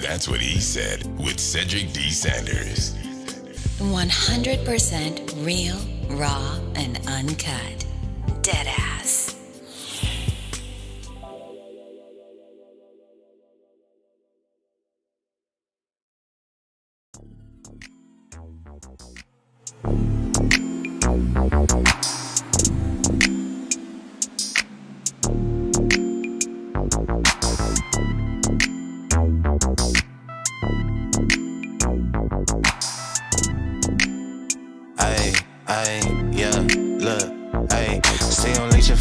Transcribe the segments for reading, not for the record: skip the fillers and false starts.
That's What He Said with Cedric D. Sanders. 100% real, raw, and uncut. Deadass.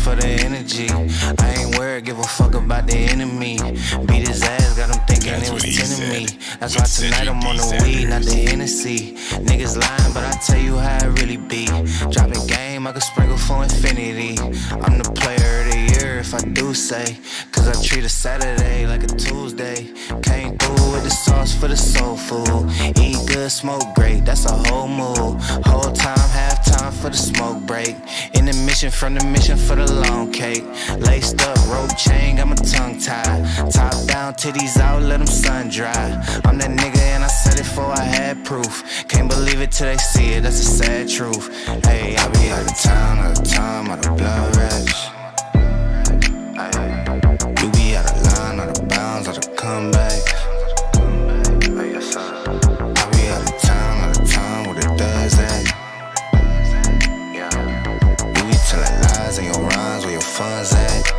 For the energy, I ain't worried, give a fuck about the enemy. Beat his ass, got him thinking it was 10 of me. That's why tonight I'm on the weed, not the Hennessy. Niggas lying, but I tell you how it really be. Dropping game, I could sprinkle for infinity. I'm the player of the year if I do say, cause I treat a Saturday like a Tuesday. Came through with the sauce for the soul food. Eat good, smoke great, that's a whole move. Whole time, half time for the smoke break. In the mission, from the mission for the long cake. Laced up, rope chain, got my tongue tied. Top down, titties out, let them sun dry. I'm that nigga and I said it before I had proof. Can't believe it till they see it, that's a sad truth. Hey, I be out of town, out of time, out of blood rush. You be out of line, out of bounds, out of comeback. I be out of time, what it does at. You be telling lies in your rhymes, where your fun's at.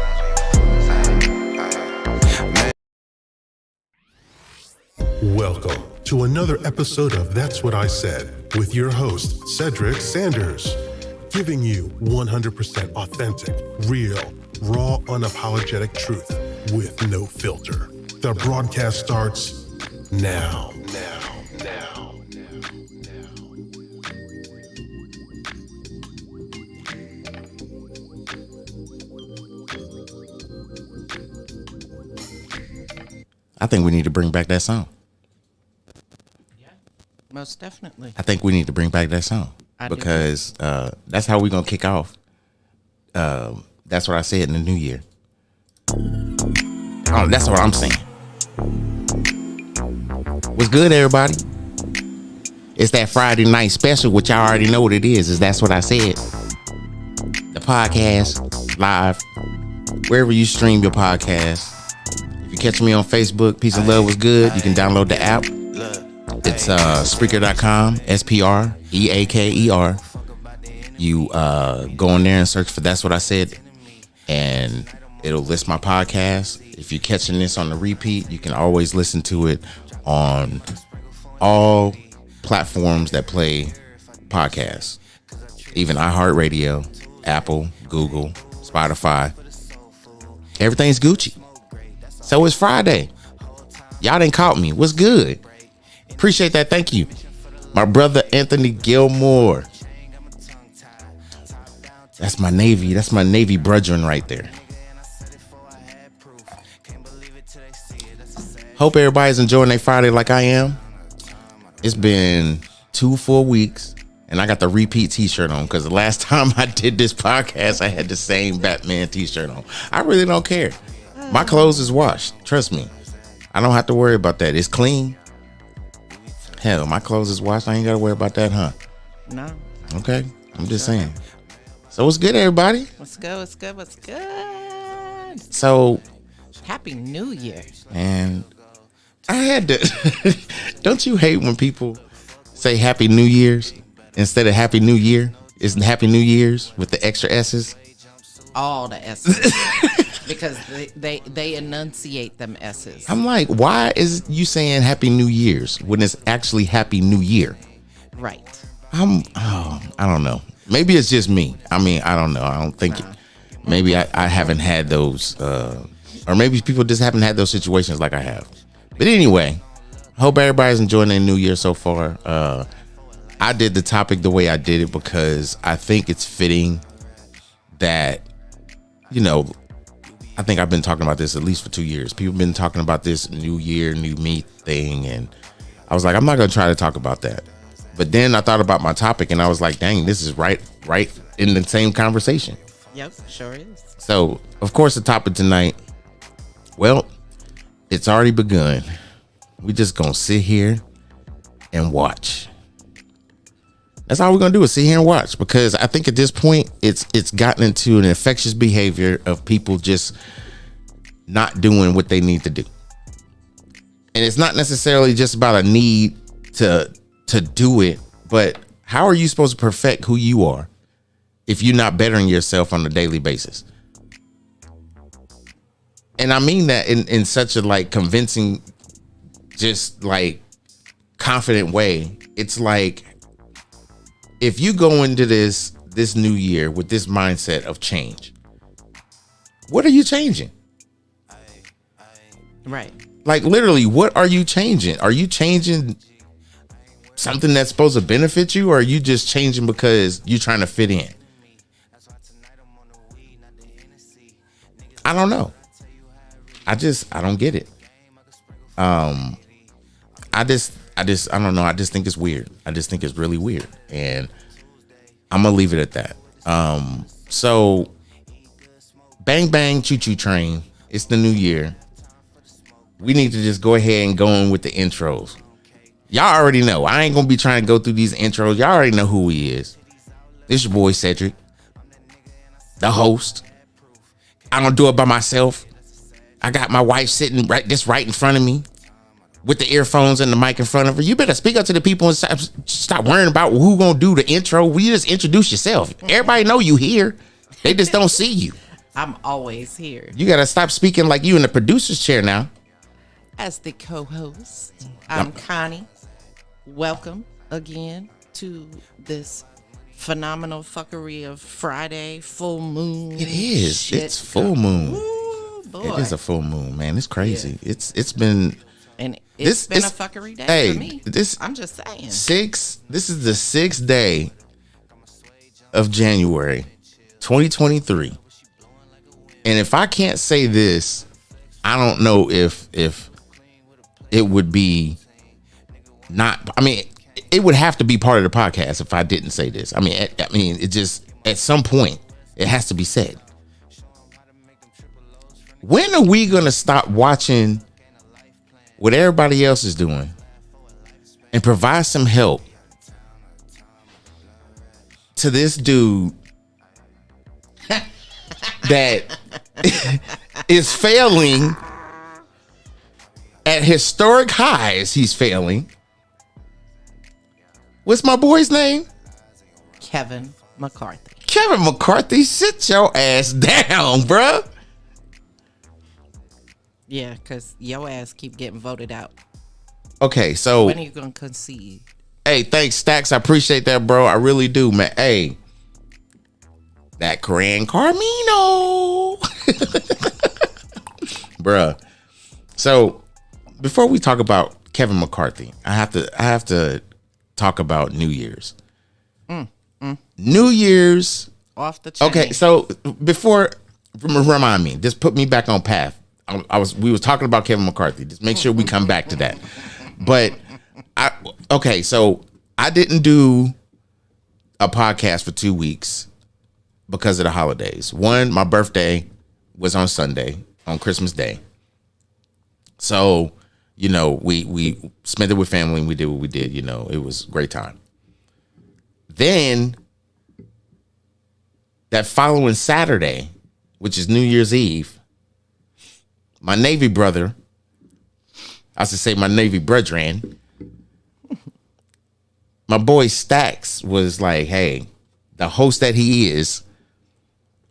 Welcome to another episode of That's What I Said with your host, Cedric Sanders, giving you 100% authentic, real, raw, unapologetic truth with no filter. The broadcast starts now. I think we need to bring back that song. Yeah, most definitely. I think we need to bring back that song because that's how we're going to kick off. That's what I said in the new year. Oh, that's what I'm saying. What's good, everybody? It's that Friday night special, which y'all already know what it is That's What I Said. The podcast, live, wherever you stream your podcast. If you catch me on Facebook, Peace and Love Was Good, you can download the app. It's Spreaker.com, Spreaker. You go in there and search for That's What I Said, and it'll list my podcast. If you're catching this on the repeat, you can always listen to it on all platforms that play podcasts, even iHeartRadio, Apple, Google, Spotify. Everything's Gucci. So it's Friday. Y'all done caught me. What's good? Appreciate that. Thank you. My brother Anthony Gilmore. That's my Navy brethren right there. Hope everybody's enjoying their Friday like I am. It's been 2 full weeks, and I got the repeat t-shirt on because the last time I did this podcast, I had the same Batman t-shirt on. I really don't care. My clothes is washed. Trust me. I don't have to worry about that. It's clean. Hell, my clothes is washed. I ain't got to worry about that, huh? No. Okay. I'm just saying. So what's good, everybody? What's good? So. Happy New Year. And I had to. Don't you hate when people say Happy New Year's instead of Happy New Year? It's Happy New Year's with the extra S's? All the S's. Because they enunciate them S's. I'm like, why is you saying Happy New Year's when it's actually Happy New Year? Right. I don't know. Maybe it's just me. I mean, I don't know. I don't think maybe I haven't had those, or maybe people just haven't had those situations like I have. But anyway, I hope everybody's enjoying their new year so far. I did the topic the way I did it because I think it's fitting that, you know, I think I've been talking about this at least for 2 years. People have been talking about this new year, new me thing. And I was like, I'm not going to try to talk about that. But then I thought about my topic and I was like, dang, this is right in the same conversation. Yep, sure is. So, of course, the topic tonight, well, it's already begun. We just gonna sit here and watch. That's all we're gonna do is sit here and watch, because I think at this point it's gotten into an infectious behavior of people just not doing what they need to do. And it's not necessarily just about a need to do it, but how are you supposed to perfect who you are if you're not bettering yourself on a daily basis? And I mean that in such a like convincing, just like confident way. It's like, if you go into this new year with this mindset of change, what are you changing? Right. Like, literally, what are you changing? Are you changing something that's supposed to benefit you, or are you just changing because you're trying to fit in? I don't know. I don't get it. I don't know. I just think it's weird. I just think it's really weird. And I'm going to leave it at that. So bang, bang, choo choo train. It's the new year. We need to just go ahead and go in with the intros. Y'all already know. I ain't going to be trying to go through these intros. Y'all already know who he is. This your boy Cedric, the host. I don't do it by myself. I got my wife sitting right in front of me with the earphones and the mic in front of her. You better speak up to the people and stop worrying about who gonna do the intro. We just introduce yourself. Everybody know you here. They just don't see you. I'm always here. You gotta stop speaking like you in the producer's chair now. As the co-host, I'm Connie. Welcome again to this phenomenal fuckery of Friday full moon. It is. Shit. It's full moon. Ooh, boy. It is a full moon, man. It's crazy. Yeah. It's been. And it's been a fuckery day for me. I'm just saying. This is the 6th day of January 2023. And if I can't say this, I don't know if it would be not. I mean, it would have to be part of the podcast if I didn't say this. I mean, it just, at some point, it has to be said. When are we going to stop watching what everybody else is doing and provide some help to this dude that is failing at historic highs? He's failing. What's my boy's name? Kevin McCarthy. Kevin McCarthy, sit your ass down, bruh. Yeah, because your ass keep getting voted out. Okay, so when are you going to concede? Hey, thanks, Stacks. I appreciate that, bro. I really do, man. Hey, that Gran Carmino. Bruh. So before we talk about Kevin McCarthy, I have to talk about New Year's. New Year's. Off the chain. Okay, so before, remind me, just put me back on path. We was talking about Kevin McCarthy. Just make sure we come back to that. But so I didn't do a podcast for 2 weeks because of the holidays. One, my birthday was on Sunday, on Christmas Day. So, you know, we spent it with family and we did what we did. You know, it was a great time. Then that following Saturday, which is New Year's Eve, my Navy brother, I should say my Navy brethren, my boy Stacks was like, hey, the host that he is,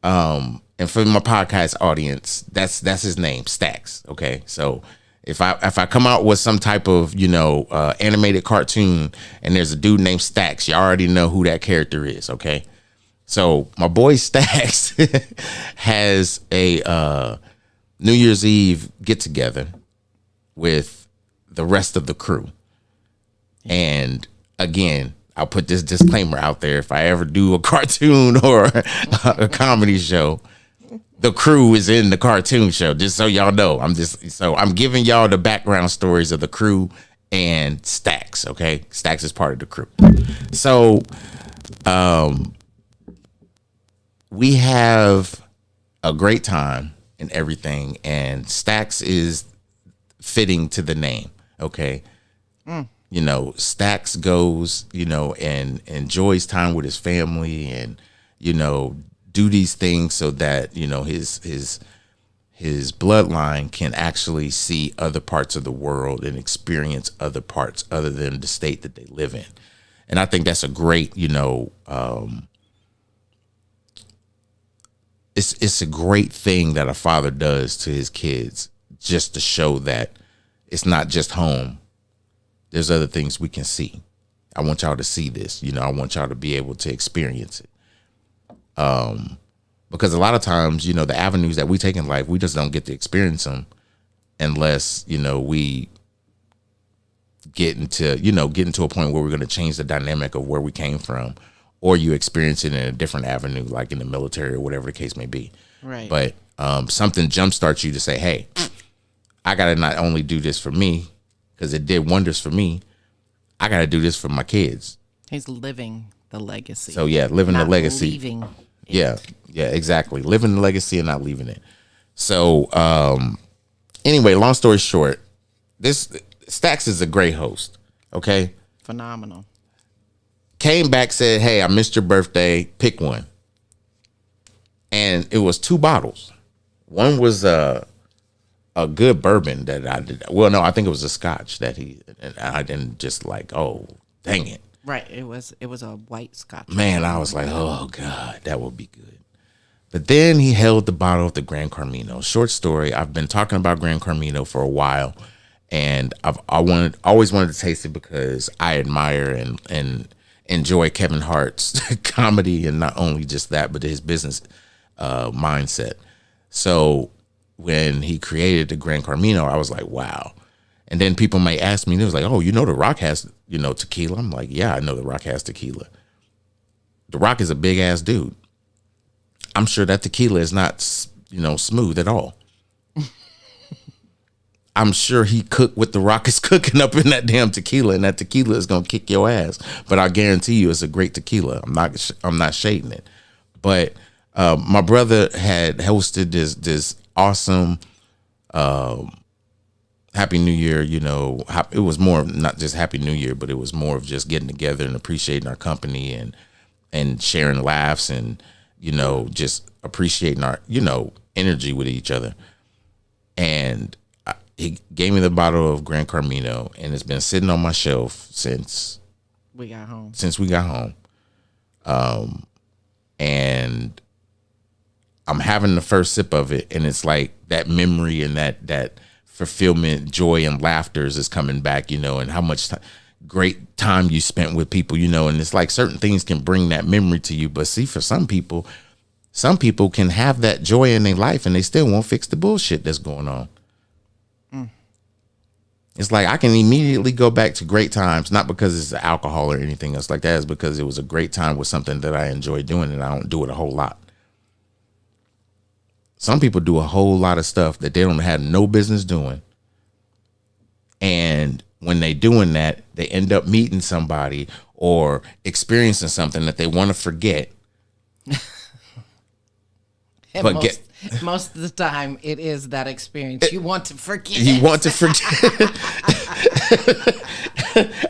and for my podcast audience, that's his name, Stacks. Okay, so if I come out with some type of, you know, animated cartoon and there's a dude named Stacks, you already know who that character is. Okay, so my boy Stacks has a New Year's Eve get together with the rest of the crew. And again, I'll put this disclaimer out there. If I ever do a cartoon or a comedy show, the crew is in the cartoon show, just so y'all know. I'm giving y'all the background stories of the crew and Stacks, okay? Stacks is part of the crew. So we have a great time and everything, and Stacks is fitting to the name. Okay. You know, Stacks goes, you know, and enjoys time with his family and, you know, do these things so that, you know, his bloodline can actually see other parts of the world and experience other parts other than the state that they live in. And I think that's a great, you know, it's a great thing that a father does to his kids, just to show that it's not just home. There's other things we can see. I want y'all to see this. You know, I want y'all to be able to experience it. Because a lot of times, you know, the avenues that we take in life, we just don't get to experience them unless, you know, we get into a point where we're going to change the dynamic of where we came from, or you experience it in a different avenue, like in the military or whatever the case may be. Right. But something jumpstarts you to say, hey, I got to not only do this for me, because it did wonders for me, I got to do this for my kids. He's living the legacy. So yeah, living the legacy. Leaving it. Yeah, exactly. Living the legacy and not leaving it. So anyway, long story short, this Stacks is a great host. Okay. Phenomenal. Came back, said, hey, I missed your birthday. Pick one. And it was 2 bottles. One was a good bourbon that I did. Well, no, I think it was a scotch that I didn't just like, oh, dang it. Right. It was a white scotch. Man, I was like, oh, God, that would be good. But then he held the bottle of the Gran Carmino. Short story, I've been talking about Gran Carmino for a while, and I always wanted to taste it because I admire and enjoy Kevin Hart's comedy, and not only just that, but his business mindset. So when he created the Gran Carmino, I was like, wow. And then people may ask me, they was like, oh, you know, The Rock has, you know, tequila. I'm like, yeah, I know The Rock has tequila. The Rock is a big ass dude. I'm sure that tequila is not, you know, smooth at all. I'm sure he cooked what The Rock is cooking up in that damn tequila, and that tequila is gonna kick your ass. But I guarantee you, it's a great tequila. I'm not shading it. But my brother had hosted this awesome Happy New Year. You know, it was more not just Happy New Year, but it was more of just getting together and appreciating our company and sharing laughs and, you know, just appreciating our, you know, energy with each other. And he gave me the bottle of Gran Carmino, and it's been sitting on my shelf since we got home. And I'm having the first sip of it, and it's like that memory and that fulfillment, joy, and laughter is coming back, you know, and how much great time you spent with people, you know, and it's like certain things can bring that memory to you. But see, for some people can have that joy in their life and they still won't fix the bullshit that's going on. It's like I can immediately go back to great times, not because it's alcohol or anything else like that. It's because it was a great time with something that I enjoy doing, and I don't do it a whole lot. Some people do a whole lot of stuff that they don't have no business doing. And when they doing that, they end up meeting somebody or experiencing something that they want to forget. But most of the time, it is that experience you want to forget. You want to forget.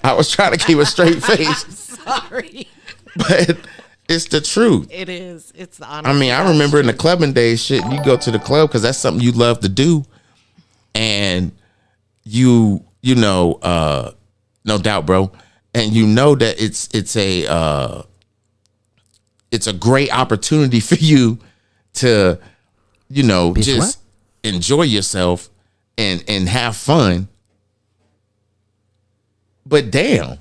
I was trying to keep a straight face. Sorry. But it's the truth. It is. It's the honest. I mean, I remember in the clubbing days, shit, you go to the club because that's something you love to do. And you know, no doubt, bro. And you know that it's a great opportunity for you to, you know, just enjoy yourself and have fun. But damn.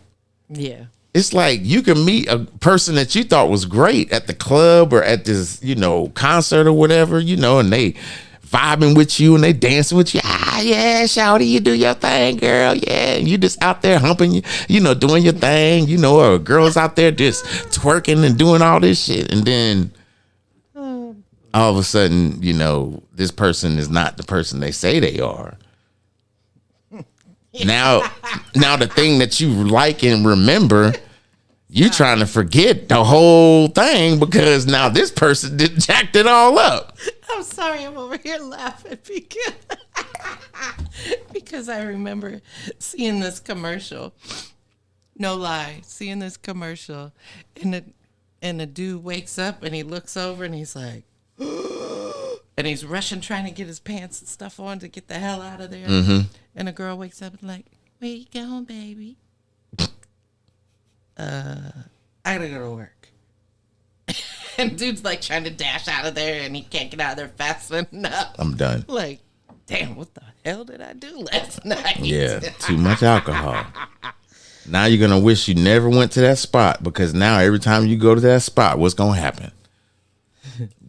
Yeah. It's like you can meet a person that you thought was great at the club or at this, you know, concert or whatever, you know, and they vibing with you and they dancing with you. Ah, yeah, shawty, you do your thing, girl. Yeah, and you just out there humping, you know, doing your thing, you know, or girls out there just twerking and doing all this shit. And then all of a sudden, you know, this person is not the person they say they are. Now the thing that you like and remember, you trying to forget the whole thing because now this person jacked it all up. I'm sorry, I'm over here laughing because I remember seeing this commercial. No lie, seeing this commercial, and the dude wakes up and he looks over and he's like, and he's rushing trying to get his pants and stuff on to get the hell out of there. And the girl wakes up and like, where you going, baby? I gotta go to work. And dude's like trying to dash out of there and he can't get out of there fast enough. I'm done. Like, damn, what the hell did I do last night? Yeah, too much alcohol. Now you're going to wish you never went to that spot, because now every time you go to that spot, what's going to happen?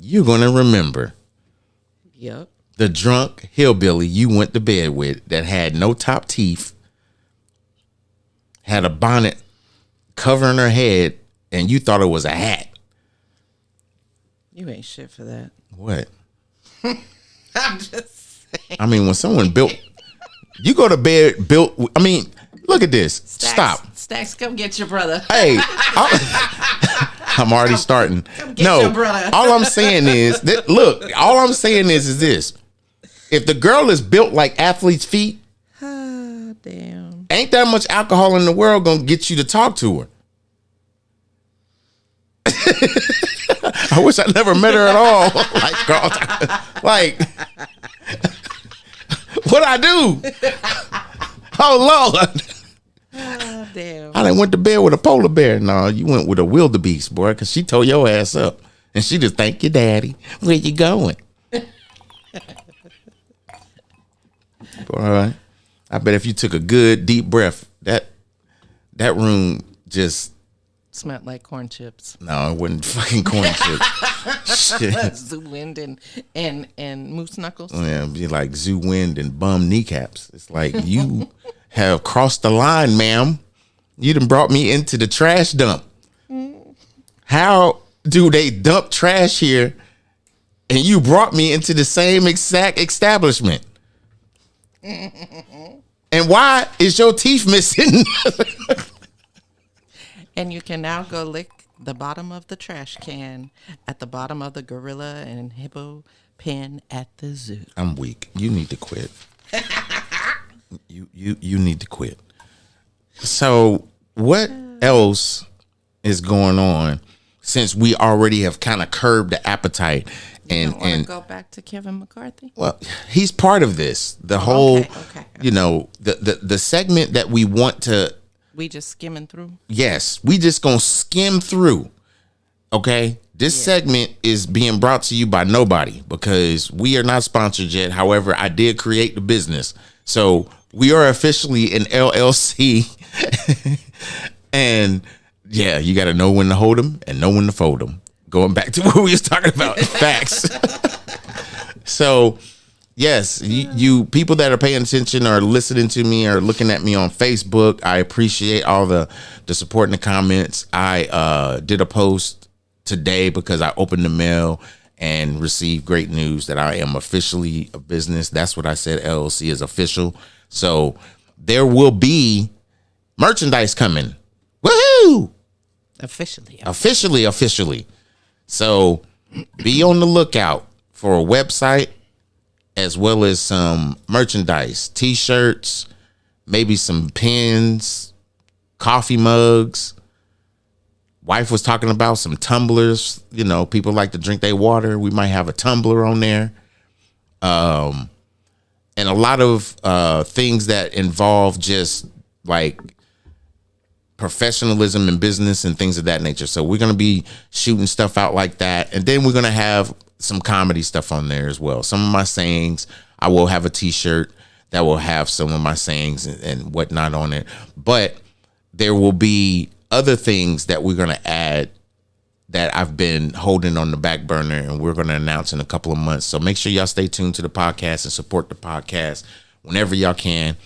You're going to remember Yep. the drunk hillbilly you went to bed with that had no top teeth, had a bonnet covering her head, and you thought it was a hat. You ain't shit for that. What? I'm just saying. I mean, when someone built, you go to bed built, I mean, look at this. Stop. Stacks, come get your brother. Hey, I'm already starting. get your brother. All I'm saying is that, look, all I'm saying is this. If the girl is built like athlete's feet, Damn. ain't that much alcohol in the world gonna get you to talk to her. I wish I never met her at all. Like, what I do? Oh Lord. Oh, damn. I done went to bed with a polar bear. No, you went with a wildebeest, boy, because she tore your ass up. And she just thank you, daddy. Where you going? Boy, I bet if you took a good deep breath, that room just Smelled like corn chips. no, it wasn't fucking corn chips. Shit. Zoo wind and moose knuckles. Yeah, it'd be like zoo wind and bum kneecaps. It's like you have crossed the line, ma'am. You done brought me into the trash dump. How do they dump trash here and you brought me into the same exact establishment? And why is your teeth missing? And you can now go lick the bottom of the trash can at the bottom of the gorilla and hippo pen at the zoo. I'm weak. You need to quit. You need to quit. So what else is going on since we already have kind of curbed the appetite and go back to Kevin McCarthy? well, he's part of this. The whole okay. you know, the segment that we want to We just skimming through. yes, we just gonna skim through. Okay? This segment is being brought to you by nobody because we are not sponsored yet. However, I did create the business. So we are officially an LLC. And yeah, you got to know when to hold them and know when to fold them. Going back to what we was talking about, facts. So yes, you people that are paying attention or listening to me or looking at me on Facebook, I appreciate all the support in the comments. I did a post today because I opened the mail and received great news that I am officially a business. That's what I said. LLC is official. So there will be merchandise coming. Woohoo! Officially. So be on the lookout for a website as well as some merchandise, t-shirts, maybe some pins, coffee mugs. Wife was talking about some tumblers. You know, people like to drink their water. We might have a tumbler on there. And a lot of things that involve just like professionalism in business and things of that nature. So we're going to be shooting stuff out like that. And then we're going to have some comedy stuff on there as well. Some of my sayings, I will have a t-shirt that will have some of my sayings and whatnot on it. But there will be other things that we're going to add that I've been holding on the back burner and we're going to announce in a couple of months. So make sure y'all stay tuned to the podcast and support the podcast whenever y'all can.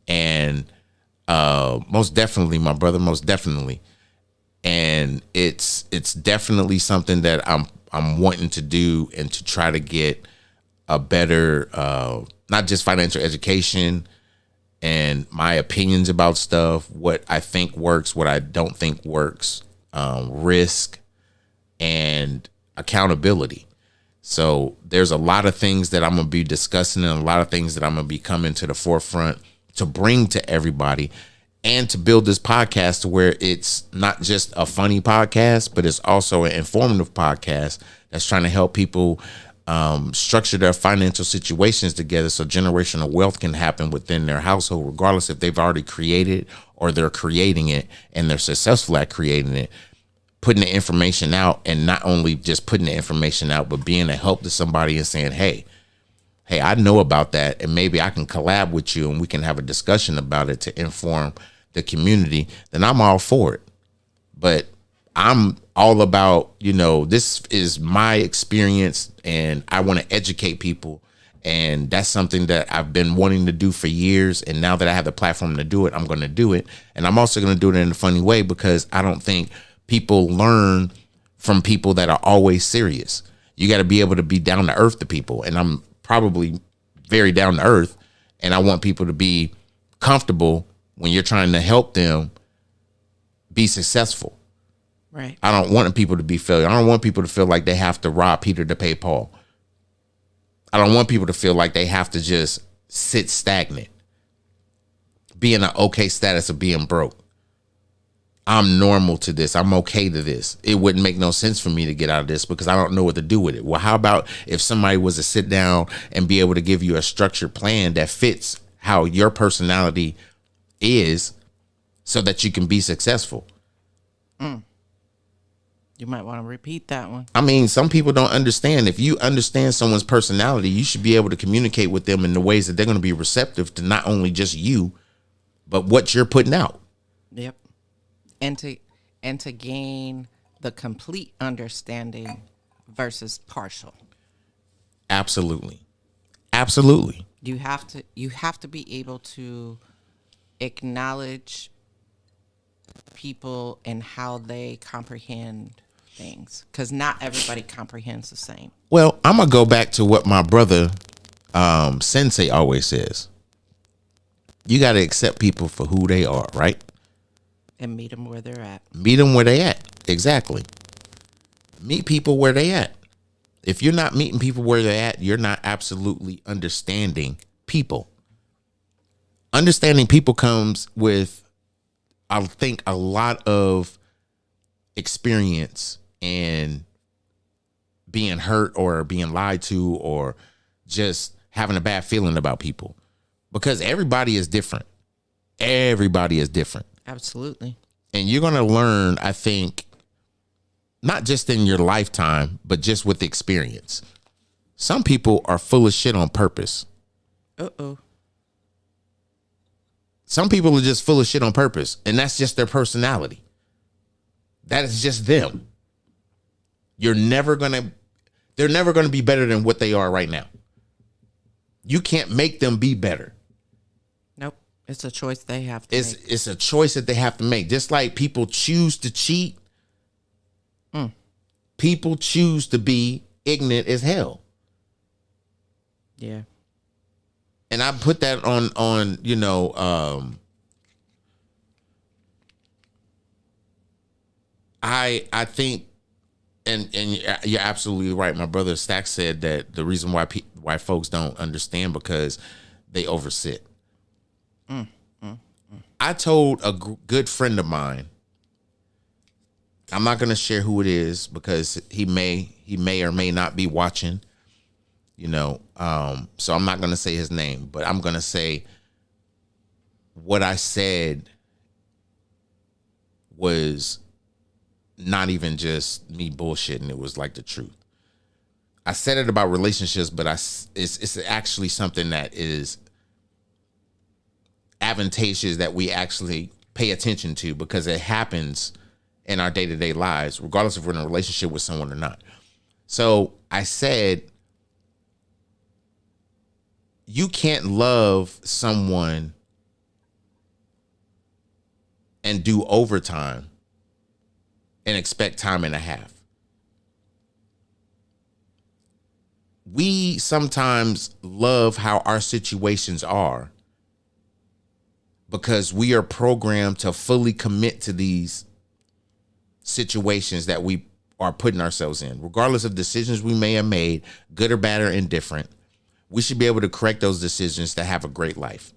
And most definitely, my brother, most definitely. And it's definitely something that I'm wanting to do and to try to get a better, not just financial education and my opinions about stuff, what I think works, what I don't think works, risk and accountability. So there's a lot of things that I'm going to be discussing and a lot of things that I'm going to be coming to the forefront to bring to everybody and to build this podcast to where it's not just a funny podcast, but it's also an informative podcast that's trying to help people structure their financial situations together so generational wealth can happen within their household, regardless if they've already created or they're creating it and they're successful at creating it. Putting the information out, and not only just putting the information out, but being a help to somebody and saying, hey, I know about that, and maybe I can collab with you and we can have a discussion about it to inform the community, then I'm all for it. But I'm all about, this is my experience and I want to educate people. And that's something that I've been wanting to do for years. And now that I have the platform to do it, I'm going to do it. And I'm also going to do it in a funny way because I don't think people learn from people that are always serious. You got to be able to be down to earth to people. And I'm probably very down to earth. And I want people to be comfortable when you're trying to help them be successful. Right. I don't want people to be failure. I don't want people to feel like they have to rob Peter to pay Paul. I don't want people to feel like they have to just sit stagnant, be in an okay status of being broke. I'm normal to this. I'm okay to this. It wouldn't make no sense for me to get out of this because I don't know what to do with it. Well, how about if somebody was to sit down and be able to give you a structured plan that fits how your personality is so that you can be successful? You might want to repeat that one. I mean, some people don't understand. If you understand someone's personality, you should be able to communicate with them in the ways that they're going to be receptive to not only just you, but what you're putting out. Yep. And to gain the complete understanding versus partial. Absolutely. You have to be able to acknowledge people and how they comprehend things, because not everybody comprehends the same. Well, I'm gonna go back to what my brother Sensei always says. You got to accept people for who they are, right? And meet them where they're at. Meet them where they at. Exactly. Meet people where they at. If you're not meeting people where they're at, you're not absolutely understanding people. Understanding people comes with, I think, a lot of experience and being hurt or being lied to or just having a bad feeling about people, because everybody is different. Everybody is different. Absolutely. And you're going to learn, I think, not just in your lifetime, but just with experience. Some people are full of shit on purpose. Uh-oh. Some people are just full of shit on purpose, and that's just their personality. That is just them. They're never going to be better than what they are right now. You can't make them be better. Nope. It's a choice they have to make. It's a choice that they have to make. Just like people choose to cheat. People choose to be ignorant as hell. Yeah. And I put that on I think, and you're absolutely right. My brother Stack said that the reason why folks don't understand because they oversit. I told a good friend of mine, I'm not going to share who it is because he may or may not be watching, so I'm not going to say his name, but I'm going to say what I said was not even just me bullshitting. It was like the truth. I said it about relationships, but it's actually something that is advantageous that we actually pay attention to because it happens in our day-to-day lives, regardless if we're in a relationship with someone or not. So I said, you can't love someone and do overtime and expect time and a half. We sometimes love how our situations are because we are programmed to fully commit to these situations that we are putting ourselves in, regardless of decisions we may have made, good or bad or indifferent. We should be able to correct those decisions to have a great life.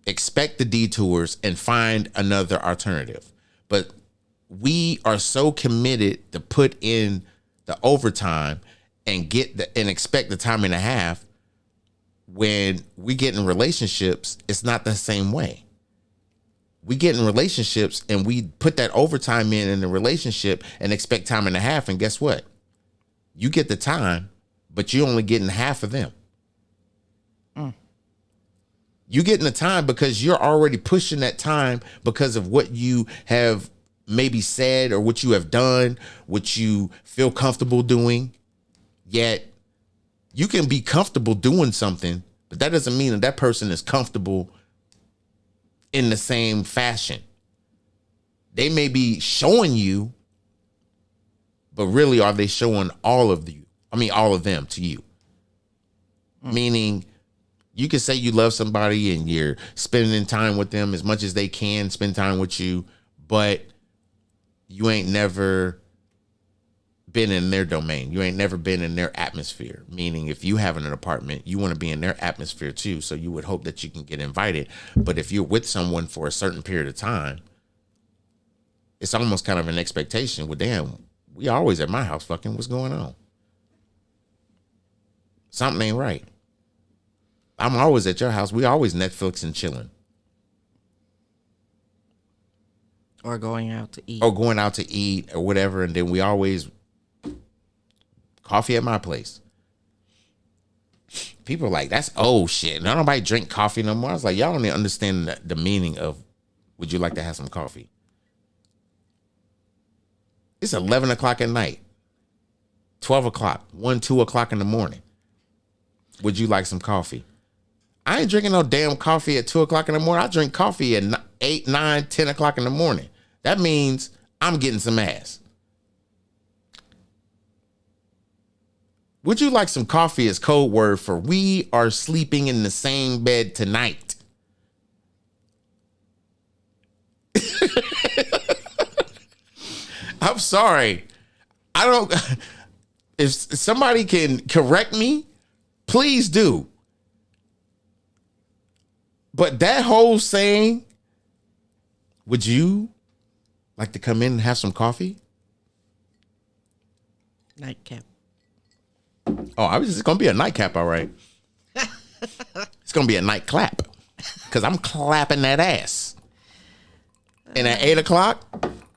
Expect the detours and find another alternative. But we are so committed to put in the overtime and expect the time and a half. When we get in relationships, it's not the same way. We get in relationships and we put that overtime in the relationship and expect time and a half. And guess what? You get the time, but you're only getting half of them. You getting the time because you're already pushing that time because of what you have maybe said or what you have done, what you feel comfortable doing. Yet you can be comfortable doing something, but that doesn't mean that person is comfortable in the same fashion. They may be showing you, but really are they showing all of them to you? Meaning you can say you love somebody and you're spending time with them as much as they can spend time with you, but you ain't never been in their domain. You ain't never been in their atmosphere. Meaning if you have an apartment, you want to be in their atmosphere too. So you would hope that you can get invited. But if you're with someone for a certain period of time, it's almost kind of an expectation. Well, damn, we always at my house fucking, what's going on? Something ain't right. I'm always at your house. We always Netflix and chilling. Or going out to eat. Or whatever. And then we always coffee at my place. People are like, that's old shit. Now nobody drink coffee no more. I was like, y'all don't even understand the meaning of, would you like to have some coffee? It's 11 o'clock at night. 12 o'clock. 1, 2 o'clock in the morning. Would you like some coffee? I ain't drinking no damn coffee at 2 o'clock in the morning. I drink coffee at 8, 9, 10 o'clock in the morning. That means I'm getting some ass. Would you like some coffee is code word for we are sleeping in the same bed tonight. I'm sorry. If somebody can correct me, please do. But that whole saying, would you like to come in and have some coffee? Nightcap. Oh, I was just going to be a nightcap, all right. It's going to be a night clap because I'm clapping that ass. And at 8 o'clock,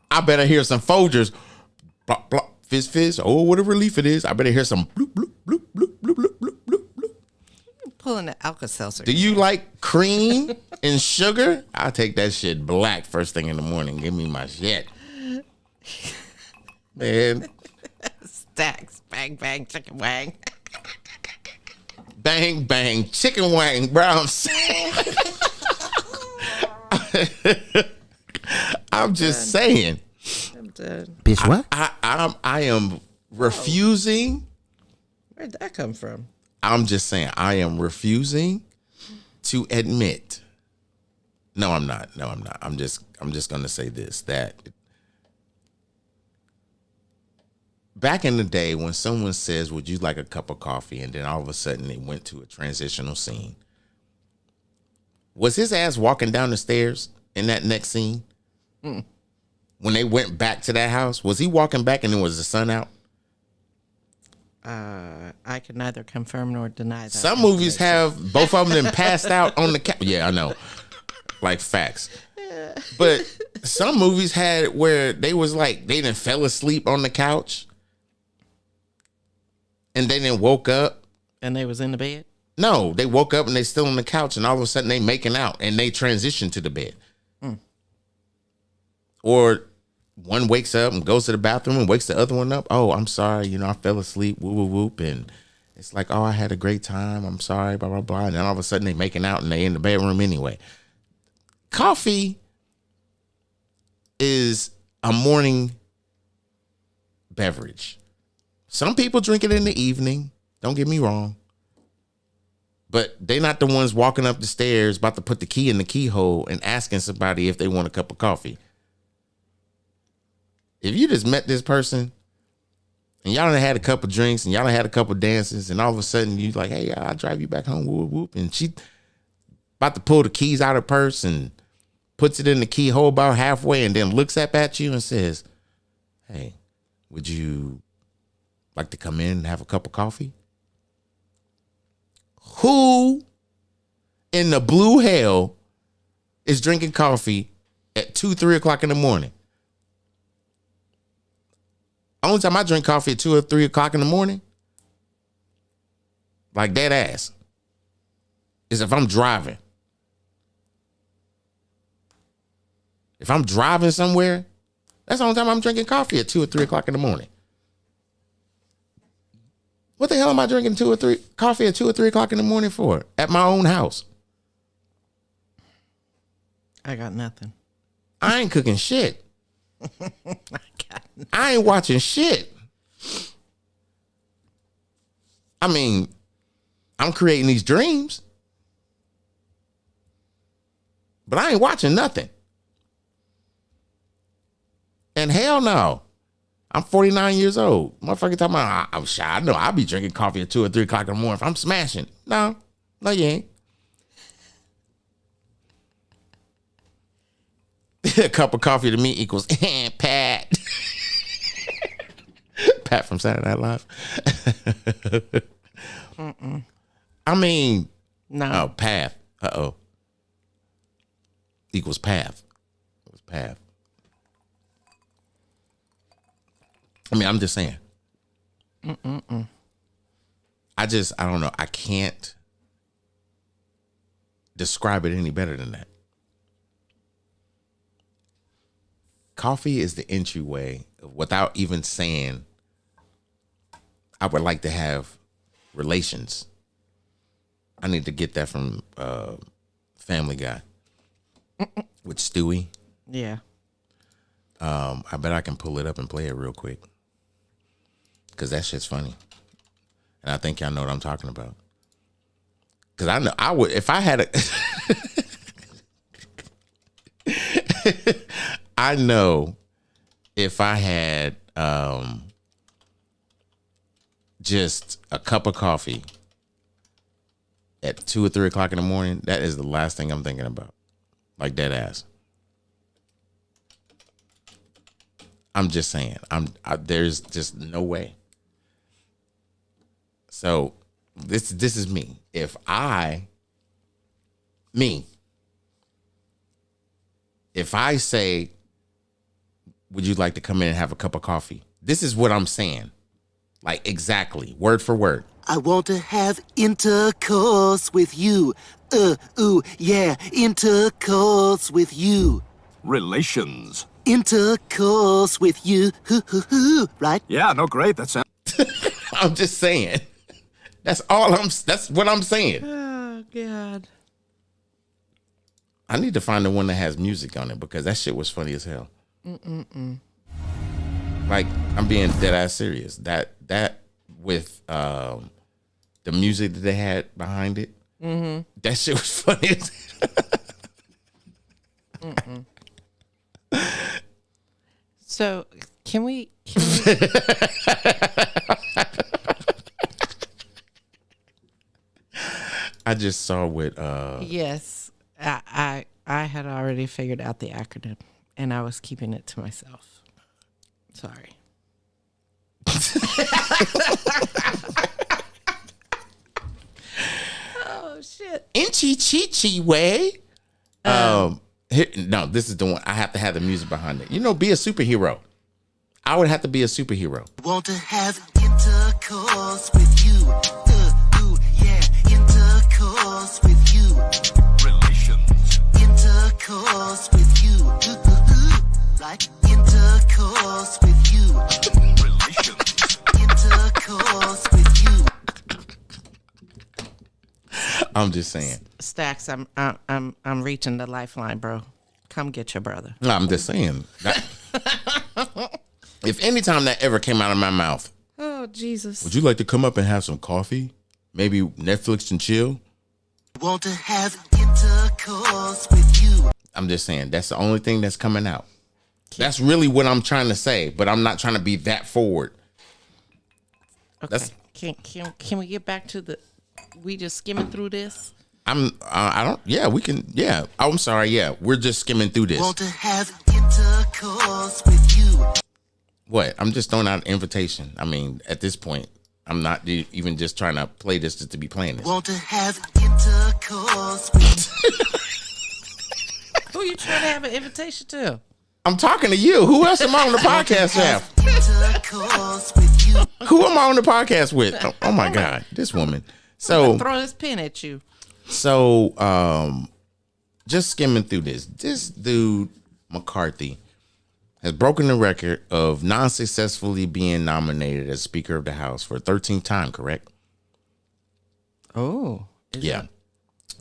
I better hear some Folgers. Blop, blop, fizz, fizz. Oh, what a relief it is. I better hear some bloop, bloop, bloop, bloop, bloop, bloop, bloop, bloop, bloop. Pulling the Alka-Seltzer. Do you like cream and sugar? I'll take that shit black first thing in the morning. Give me my shit. Man. Stacks. Bang, bang, chicken wang. Bang, bang, chicken wang, bro. I'm saying. I'm just saying. I'm done. Bitch, what? I am refusing. Where'd that come from? I'm just saying, I am refusing to admit. No, I'm not. I'm just gonna say this, that back in the day when someone says, would you like a cup of coffee? And then all of a sudden they went to a transitional scene. Was his ass walking down the stairs in that next scene? When they went back to that house, was he walking back and then was the sun out? I can neither confirm nor deny that. Some movies have both of them passed out on the couch. Yeah, I know. Like facts. But some movies had where they was like, they done fell asleep on the couch. And they then woke up. And they was in the bed? No, they woke up and they still on the couch and all of a sudden they making out and they transition to the bed. Or one wakes up and goes to the bathroom and wakes the other one up. Oh, I'm sorry. I fell asleep. Whoop, whoop, whoop. And it's like, oh, I had a great time. I'm sorry, blah, blah, blah. And then all of a sudden they making out and they in the bedroom anyway. Coffee is a morning beverage. Some people drink it in the evening. Don't get me wrong. But they're not the ones walking up the stairs about to put the key in the keyhole and asking somebody if they want a cup of coffee. if you just met this person and y'all done had a couple drinks and y'all done had a couple dances and all of a sudden you like, hey, I'll drive you back home, whoop, whoop. And she about to pull the keys out of her purse and puts it in the keyhole about halfway and then looks up at you and says, hey, would you like to come in and have a cup of coffee? Who in the blue hell is drinking coffee at 2, 3 o'clock in the morning? Only time I drink coffee at 2 or 3 o'clock in the morning, like dead ass, is if I'm driving. If I'm driving somewhere, that's the only time I'm drinking coffee at 2 or 3 o'clock in the morning. What the hell am I drinking coffee at 2 or 3 o'clock in the morning for? At my own house. I got nothing. I ain't cooking shit. I ain't watching shit. I mean, I'm creating these dreams, but I ain't watching nothing. And hell no. I'm 49 years old. Motherfucker talking about, I'm shy. I know I'll be drinking coffee at 2 or 3 o'clock in the morning if I'm smashing. No, you ain't. A cup of coffee to me equals Pat. Pat from Saturday Night Live. I mean, no. Oh, path. Equals path. It was path. I mean, I'm just saying. I don't know. I can't describe it any better than that. Coffee is the entryway without even saying I would like to have relations. I need to get that from Family Guy with Stewie. Yeah. I bet I can pull it up and play it real quick because that shit's funny, and I think y'all know what I'm talking about. Because I know I would if I had a. I know if I had just a cup of coffee at 2 or 3 o'clock in the morning, that is the last thing I'm thinking about. Like dead ass. I'm just saying. There's just no way. So this is me. If I say, would you like to come in and have a cup of coffee? This is what I'm saying. Like exactly, word for word. I want to have intercourse with you. Yeah, intercourse with you. Relations. Intercourse with you. Right? Yeah, no, great. That sounds. I'm just saying. That's what I'm saying. Oh, God. I need to find the one that has music on it because that shit was funny as hell. Like, I'm being dead ass serious. That with the music that they had behind it, that shit was funny as hell. So can we I just saw with yes, I had already figured out the acronym and I was keeping it to myself. Sorry. Oh shit. Inchy Chichi way. No, this is the one. I have to have the music behind it. You know, be a superhero. I would have to be a superhero. Want to have intercourse with you. Yeah, intercourse with you. Relations. Intercourse with you. Right? Intercourse with you. Relations. Intercourse with you. I'm just saying. Stacks, I'm reaching the lifeline, bro. Come get your brother. No, I'm just saying. If any time that ever came out of my mouth, Oh Jesus. would you like to come up and have some coffee? Maybe Netflix and chill? Want to have intercourse with you. I'm just saying, that's the only thing that's coming out. That's really what I'm trying to say, but I'm not trying to be that forward. Okay. Can we get back to the? We just skimming through this. I don't. Yeah, we can. Yeah. Oh, I'm sorry. Yeah, we're just skimming through this. Want to have intercourse with you. What? I'm just throwing out an invitation. I mean, at this point, I'm not even just trying to play this just to be playing this. Want to have intercourse with Who you trying to have an invitation to? I'm talking to you. Who else am I on the podcast with? intercourse with you. Who am I on the podcast with? Oh my God, this woman. So Throw this pen at you. Just skimming through this. This dude McCarthy has broken the record of non-successfully being nominated as Speaker of the House for a 13th time, correct? Oh. Yeah.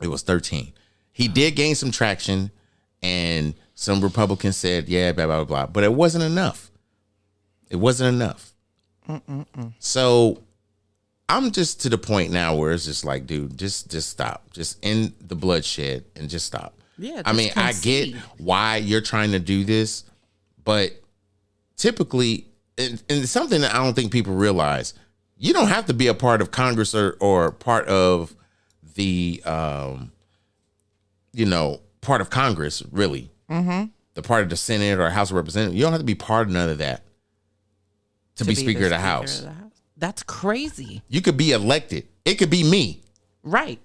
It was 13. He did gain some traction, and some Republicans said, yeah, blah, blah, blah. But it wasn't enough. It wasn't enough. So I'm just to the point now where it's just like, dude, just stop. Just end the bloodshed and just stop. Yeah. I mean, I get why you're trying to do this, but typically, and it's something that I don't think people realize, you don't have to be a part of Congress or part of the, part of Congress, really. Mm-hmm. The part of the Senate or House of Representatives. You don't have to be part of none of that to be Speaker of the House. That's crazy. You could be elected. It could be me. Right.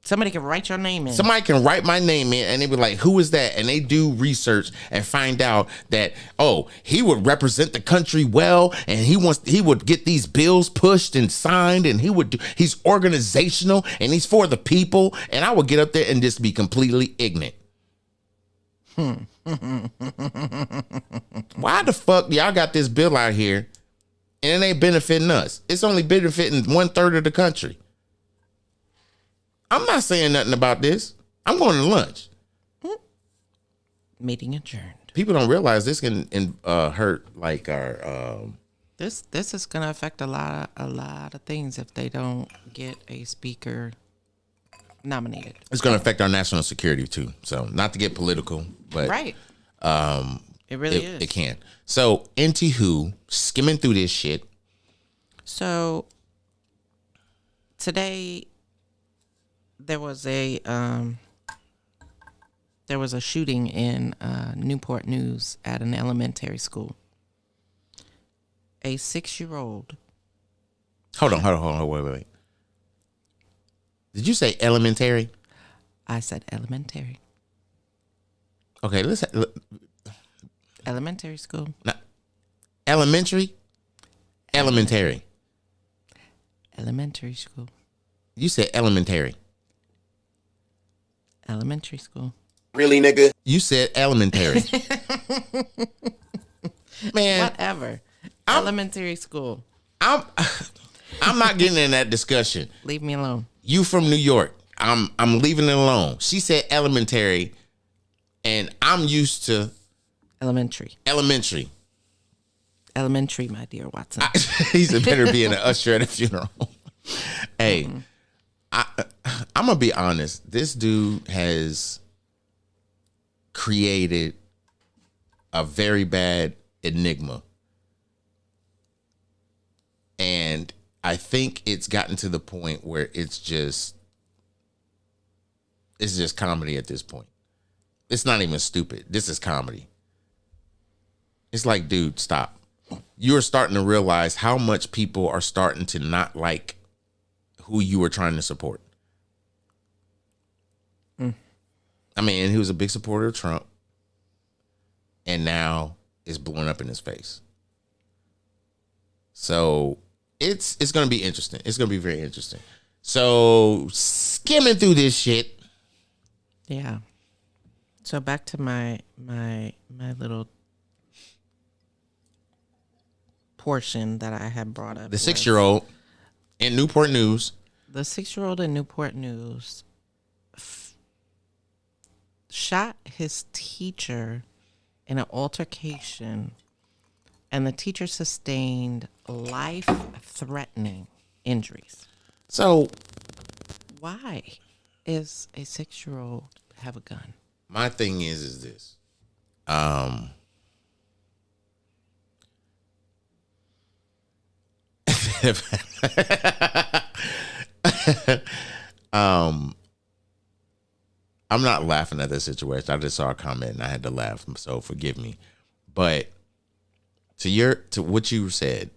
Somebody can write your name in. Somebody can write my name in and they be like, who is that? And they do research and find out that, oh, he would represent the country well, and he would get these bills pushed and signed, and he's organizational and he's for the people. And I would get up there and just be completely ignorant. Why the fuck y'all got this bill out here and it ain't benefiting us? It's only benefiting 1/3 of the country. I'm not saying nothing about this. I'm going to lunch. Meeting adjourned. People don't realize this can hurt like our. This is going to affect a lot of things if they don't get a speaker nominated. It's going to affect our national security too. So not to get political, but right. It really is. It can. So anywho, skimming through this shit. So today there was a shooting in Newport News at an elementary school. A 6-year-old. Hold on, wait. Did you say elementary? I said elementary. Okay, Elementary school. Elementary? Elementary. Elementary school. You said elementary. Elementary school. Really, nigga? You said elementary. Man. Whatever. Elementary school. I'm not getting in that discussion. Leave me alone. You from New York. I'm leaving it alone. She said elementary, and I'm used to elementary. Elementary, my dear Watson. He said better be an usher at a funeral. Hey, I'm gonna be honest. This dude has created a very bad enigma, and I think it's gotten to the point where it's just comedy at this point. It's not even stupid. This is comedy. It's like, dude, stop. You're starting to realize how much people are starting to not like who you were trying to support. I mean, and he was a big supporter of Trump, and now it's blowing up in his face. So it's going to be interesting. It's going to be very interesting. So skimming through this shit. Yeah. So back to my little portion that I had brought up. The 6-year-old in Newport News. The 6-year-old in Newport News shot his teacher in an altercation, and the teacher sustained life-threatening injuries. So why is a 6-year-old have a gun? My thing is this. I'm not laughing at this situation. I just saw a comment and I had to laugh, so forgive me. But to what you said,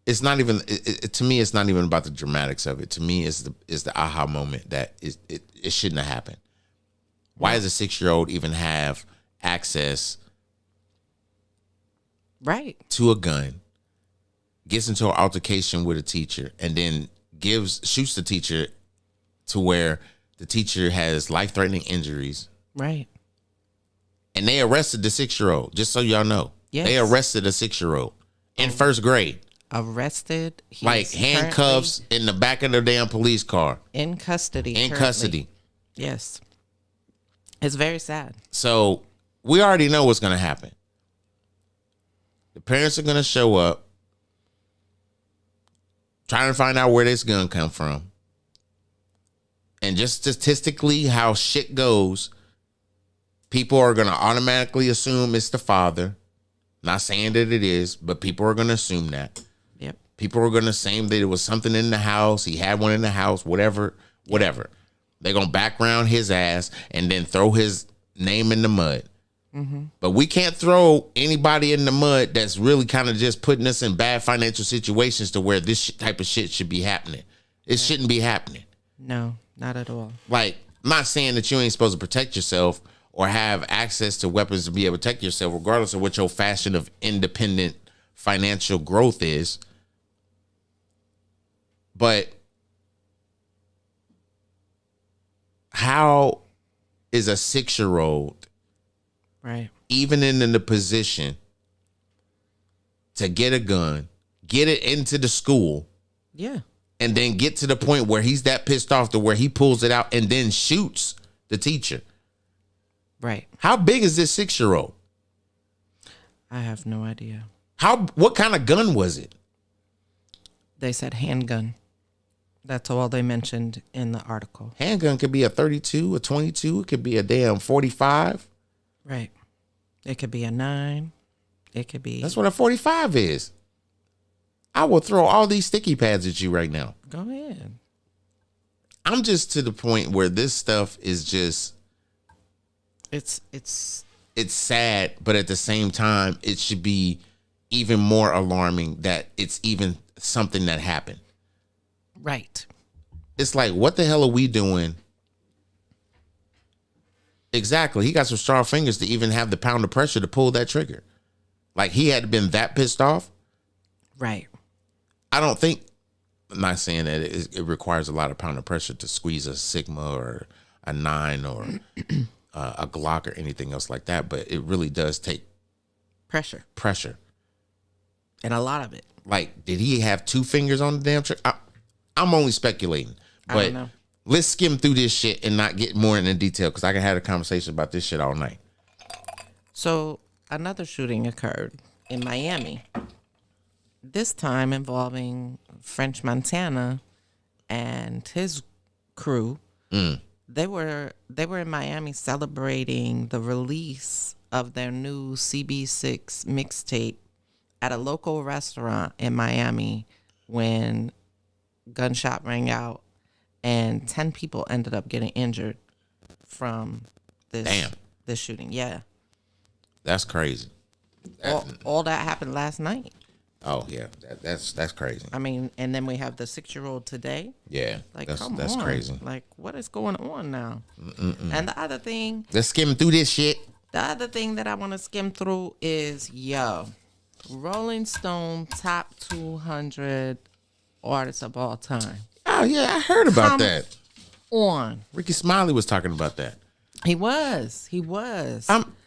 it's not even to me. It's not even about the dramatics of it. To me, is the aha moment that it shouldn't have happened. Why does a 6-year-old even have access to a gun? Gets into an altercation with a teacher and then shoots the teacher to where the teacher has life-threatening injuries. Right. And they arrested the 6-year-old, just so y'all know. Yes. They arrested a 6-year-old in first grade. Arrested. Like handcuffs in the back of the damn police car. In custody. In custody. Yes. It's very sad. So we already know what's going to happen. The parents are going to show up, trying to find out where this gun come from. And just statistically, how shit goes, people are going to automatically assume it's the father. Not saying that it is, but people are going to assume that. Yep. People are going to assume that it was something in the house. He had one in the house, whatever. They're going to background his ass and then throw his name in the mud. Mm-hmm. But we can't throw anybody in the mud that's really kind of just putting us in bad financial situations to where this type of shit should be happening. It shouldn't be happening. No, not at all. Like, I'm not saying that you ain't supposed to protect yourself or have access to weapons to be able to protect yourself, regardless of what your fashion of independent financial growth is. But how is a 6-year-old right even in the position to get a gun, get it into the school, and then get to the point where he's that pissed off to where he pulls it out and then shoots the teacher? Right. How big is this 6-year-old? I have no idea. What kind of gun was it? They said handgun. That's all they mentioned in the article. Handgun could be a 32, a 22. It could be a damn 45. Right. It could be a 9. It could be. That's what a 45 is. I will throw all these sticky pads at you right now. Go ahead. I'm just to the point where this stuff is just. It's sad, but at the same time, it should be even more alarming that it's even something that happened. Right. It's like, what the hell are we doing? Exactly. He got some strong fingers to even have the pound of pressure to pull that trigger. Like, he had been that pissed off. Right. I don't think, I'm not saying that it requires a lot of pound of pressure to squeeze a Sigma or a 9 or a Glock or anything else like that, but it really does take pressure. And a lot of it. Like, did he have 2 fingers on the damn trigger? I'm only speculating, I but don't know. Let's skim through this shit and not get more into detail because I can have a conversation about this shit all night. So another shooting occurred in Miami, this time involving French Montana and his crew. They were in Miami celebrating the release of their new CB6 mixtape at a local restaurant in Miami when gunshot rang out and 10 people ended up getting injured from this shooting. Yeah. That's crazy. All that happened last night. Oh yeah, that's crazy. I mean, and then we have the 6-year-old today. Yeah, like that's come on. Crazy. Like, what is going on now? And the other thing, let's skim through this shit. The other thing that I want to skim through is Rolling Stone top 200 artists of all time. Oh yeah, I heard about that. On Ricky Smiley was talking about that. He was. They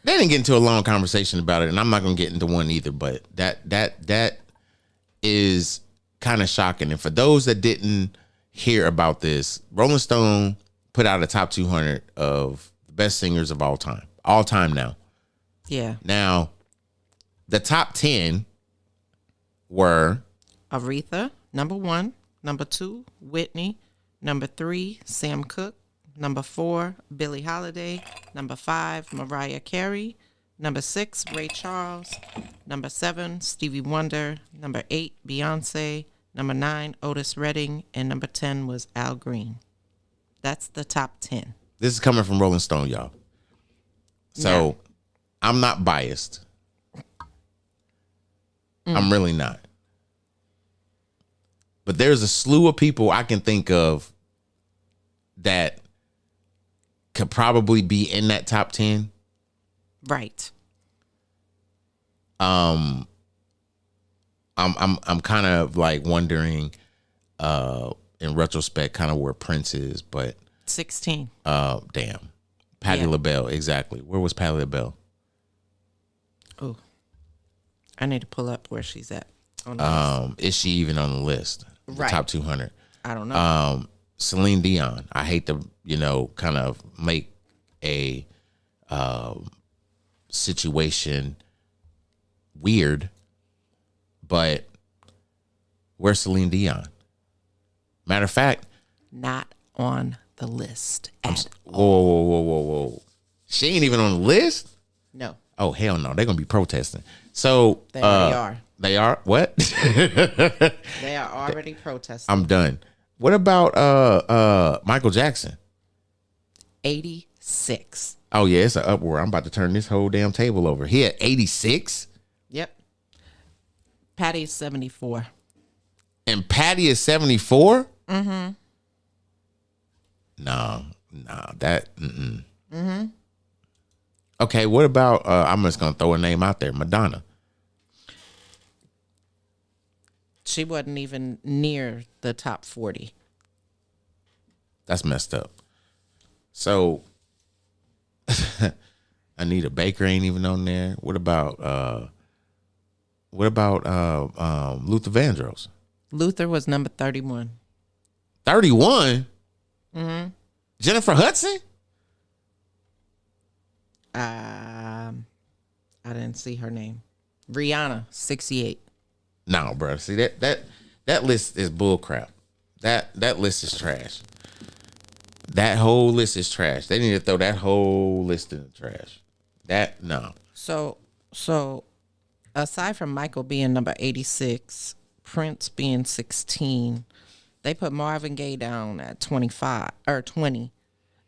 didn't get into a long conversation about it, and I'm not gonna get into one either. But that is kind of shocking. And for those that didn't hear about this, Rolling Stone put out a top 200 of the best singers of all time now. Yeah. Now, the top 10 were Aretha, number 1, number 2, Whitney, number 3, Sam Cooke, number 4, Billie Holiday, number 5, Mariah Carey, Number 6, Ray Charles. Number 7, Stevie Wonder. Number 8, Beyonce. Number 9, Otis Redding. And number 10 was Al Green. That's the top 10. This is coming from Rolling Stone, y'all. So I'm not biased. I'm really not. But there's a slew of people I can think of that could probably be in that top 10. Right. I'm kind of like wondering in retrospect kind of where Prince is, but 16. damn. Patti LaBelle, exactly. Where was Patti LaBelle? Oh. I need to pull up where she's at. On the list. Is she even on the list? The Right. top 200. I don't know. Celine Dion. I hate to, kind of make a situation weird, but where's Celine Dion? Matter of fact, Not on the list. whoa. She ain't even on the list? No. Oh, hell no. They're going to be protesting. So They already are. They are? What? They are already protesting. I'm done. What about Michael Jackson? 86. Oh yeah, it's an uproar. I'm about to turn this whole damn table over. He at 86, Yep. Patty's 74. and Patty is 74. Mm-hmm. No, that. Okay, what about? I'm just gonna throw a name out there. Madonna. She wasn't even near the top 40. That's messed up. So Anita Baker ain't even on there. What about Luther Vandross? Luther was number 31. 31. Jennifer Hudson. I didn't see her name. Rihanna, 68. No, bro. See that list is bull crap. That list is trash. That whole list is trash. They need to throw that whole list in the trash. No. So aside from Michael being number 86, Prince being 16, they put Marvin Gaye down at 25 or 20.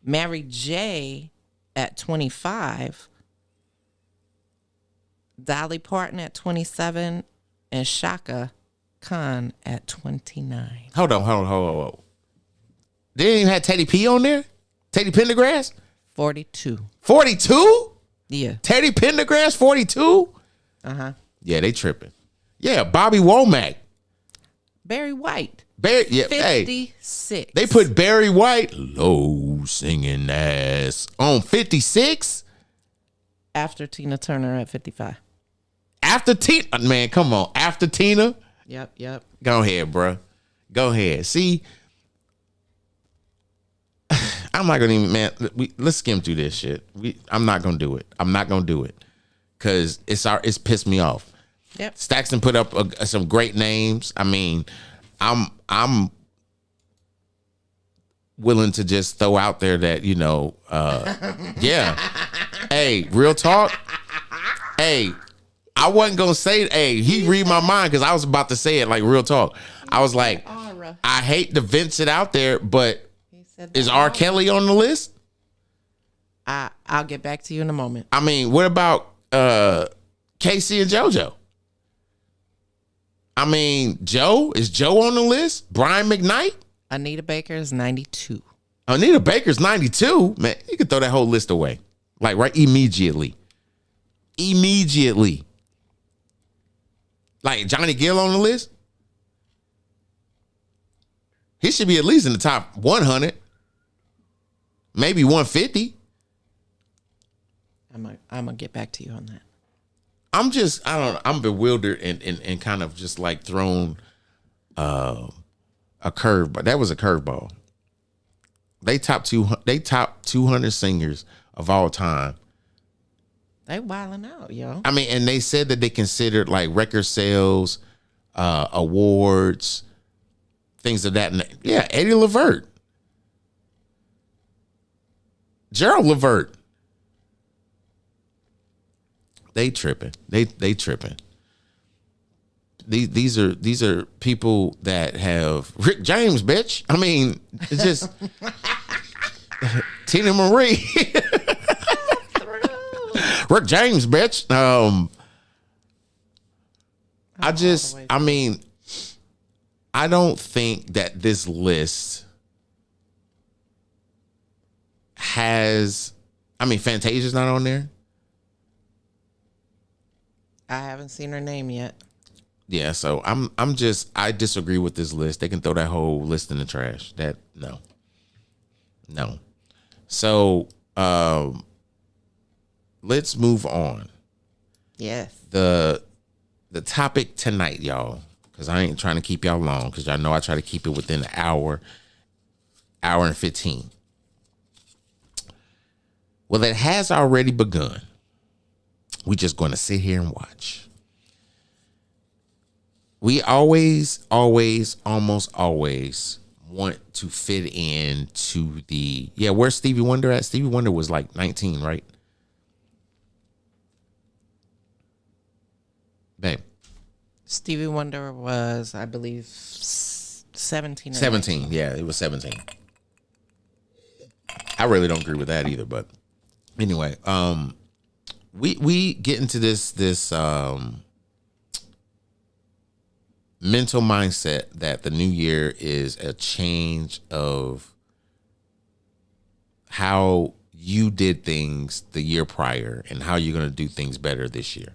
Mary J at 25. Dolly Parton at 27 and Shaka Khan at 29. Hold on. They didn't even have Teddy P on there? Teddy Pendergrass? 42. 42? Yeah. Teddy Pendergrass 42? Uh-huh. Yeah, they tripping. Yeah, Bobby Womack. Barry White. Yeah, hey. 56. They put Barry White, low singing ass, on 56? After Tina Turner at 55. After Tina? Man, come on. After Tina? Yep. Go ahead, bro. Go ahead. See, I'm not gonna even, man. Let's skim through this shit. I'm not gonna do it. I'm not gonna do it because it's pissed me off. Yep. Staxton put up some great names. I mean, I'm willing to just throw out there that yeah. Hey, real talk. Hey, I wasn't gonna say. Hey, he read my mind because I was about to say it like real talk. I was like, I hate to vent it out there, but is R. Kelly on the list? I'll get back to you in a moment. I mean, what about Casey and JoJo? I mean, is Joe on the list? Brian McKnight? Anita Baker is 92. Anita Baker's 92? Man, you can throw that whole list away. Like right immediately. Like Johnny Gill on the list? He should be at least in the top 100. Maybe 150. I'm gonna get back to you on that. I don't know. I'm bewildered and kind of just like thrown a curve, but that was a curveball. They top 200 singers of all time. They wilding out, yo. I mean, and they said that they considered like record sales, awards, things of that. Yeah, Eddie Levert, Gerald Levert. They tripping. They tripping. These are people that have Rick James, bitch. I mean, it's just Tina Marie. Rick James, bitch. I don't think that this list has, Fantasia's not on there. I haven't seen her name yet. Yeah, so I disagree with this list. They can throw that whole list in the trash. No. So let's move on. Yes. The topic tonight, y'all, because I ain't trying to keep y'all long, because y'all know I try to keep it within an hour and 15. Well, it has already begun. We're just going to sit here and watch. We almost always want to fit into where's Stevie Wonder at? Stevie Wonder was like 19, right? Babe. Stevie Wonder was, I believe, 17. 17, yeah, it was 17. I really don't agree with that either, but anyway, we get into this mental mindset that the new year is a change of how you did things the year prior and how you're going to do things better this year.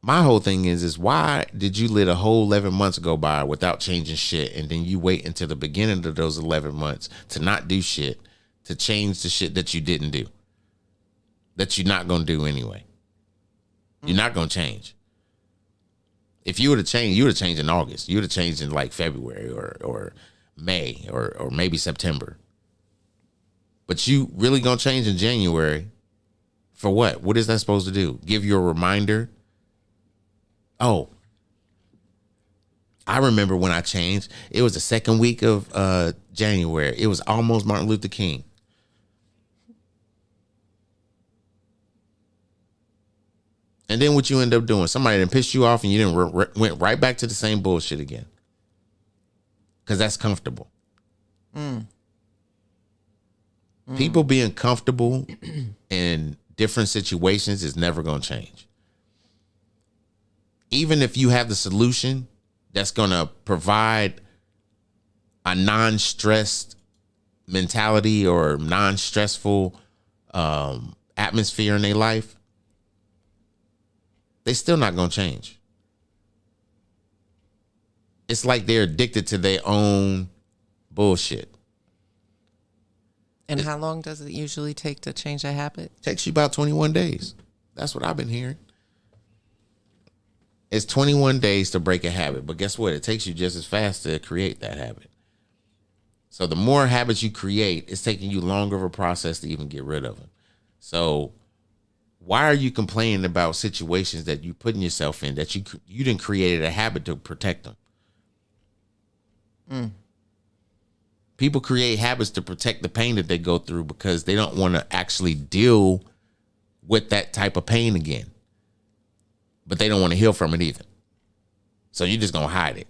My whole thing is why did you let a whole 11 months go by without changing shit, and then you wait until the beginning of those 11 months to not do shit, to change the shit that you didn't do, that you're not going to do anyway? You're not going to change. If you would have changed, you would have changed in August. You would have changed in like February or May or maybe September. But you really going to change in January for what? What is that supposed to do? Give you a reminder? Oh, I remember when I changed. It was the second week of January. It was almost Martin Luther King. And then what you end up doing? Somebody done pissed you off and you didn't went right back to the same bullshit again. Because that's comfortable. People being comfortable in different situations is never going to change. Even if you have the solution that's going to provide a non-stressed mentality or non-stressful atmosphere in their life, they still not going to change. It's like they're addicted to their own bullshit. And how long does it usually take to change a habit? Takes you about 21 days. That's what I've been hearing. It's 21 days to break a habit. But guess what? It takes you just as fast to create that habit. So the more habits you create, it's taking you longer of a process to even get rid of them. So why are you complaining about situations that you putting yourself in that you didn't create a habit to protect them? People create habits to protect the pain that they go through because they don't want to actually deal with that type of pain again. But they don't want to heal from it either. So you're just going to hide it.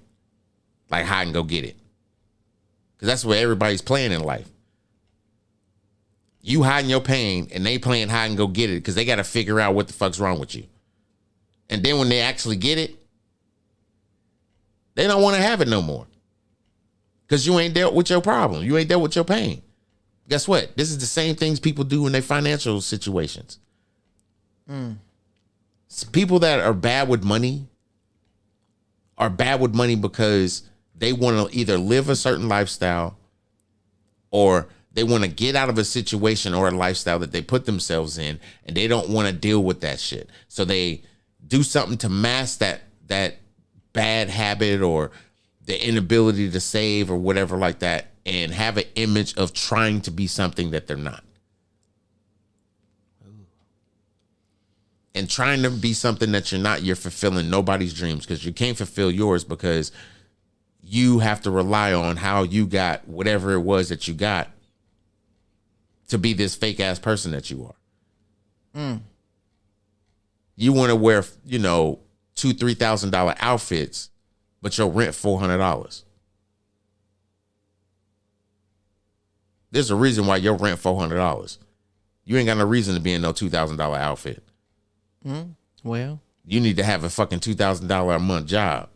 Like hide and go get it. Because that's what everybody's playing in life. You hiding your pain and they playing hide and go get it because they got to figure out what the fuck's wrong with you. And then when they actually get it, they don't want to have it no more. Because you ain't dealt with your problem. You ain't dealt with your pain. Guess what? This is the same things people do in their financial situations. People that are bad with money are bad with money because they want to either live a certain lifestyle or they want to get out of a situation or a lifestyle that they put themselves in, and they don't want to deal with that shit. So they do something to mask that bad habit or the inability to save or whatever like that, and have an image of trying to be something that they're not. And trying to be something that you're not, you're fulfilling nobody's dreams because you can't fulfill yours because you have to rely on how you got whatever it was that you got to be this fake ass person that you are. You want to wear, $2,000-$3,000 outfits, but your rent $400. There's a reason why your rent $400. You ain't got no reason to be in no $2,000 outfit. Well, You need to have a fucking $2,000 a month job.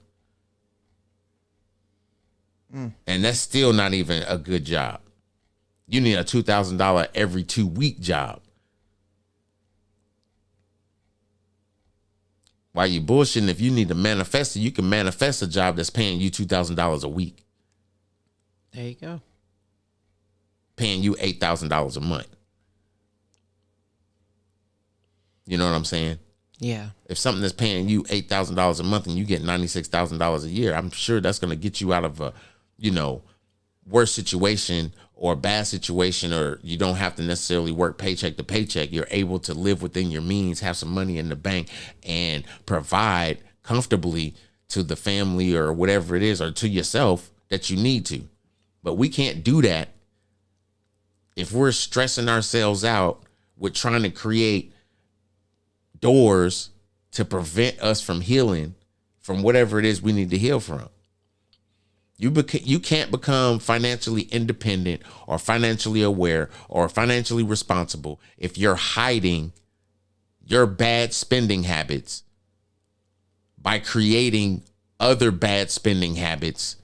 And that's still not even a good job. You need a $2,000 every 2-week job. Why you bullshitting? If you need to manifest it, you can manifest a job that's paying you $2,000 a week, there you go. paying you $8,000 a month. You know what I'm saying? Yeah. If something that's paying you $8,000 a month and you get $96,000 a year, I'm sure that's going to get you out of a, worse situation or a bad situation, or you don't have to necessarily work paycheck to paycheck. You're able to live within your means, have some money in the bank, and provide comfortably to the family or whatever it is, or to yourself that you need to. But we can't do that if we're stressing ourselves out with trying to create doors to prevent us from healing from whatever it is we need to heal from. You can't become financially independent or financially aware or financially responsible if you're hiding your bad spending habits by creating other bad spending habits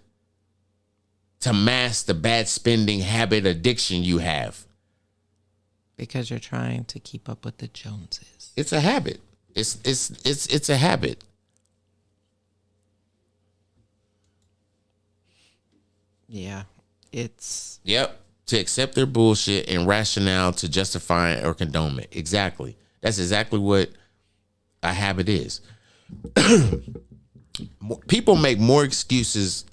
to mask the bad spending habit addiction you have. Because you're trying to keep up with the Joneses. It's a habit. It's a habit. Yeah. It's Yep. To accept their bullshit and rationale to justify it or condone it. Exactly. That's exactly what a habit is. People make more excuses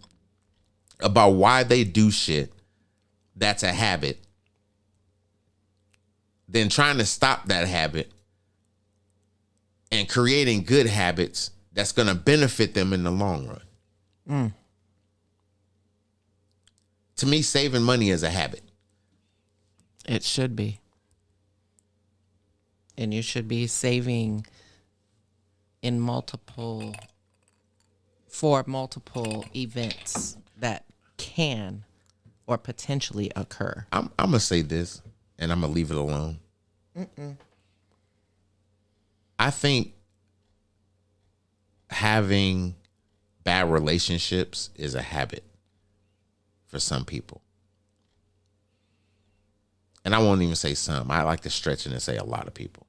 about why they do shit that's a habit than trying to stop that habit and creating good habits that's going to benefit them in the long run. To me, saving money is a habit. It should be. And you should be saving for multiple events that can or potentially occur. I'm going to say this, and I'm going to leave it alone. I think having bad relationships is a habit for some people. And I won't even say some. I like to stretch it and say a lot of people.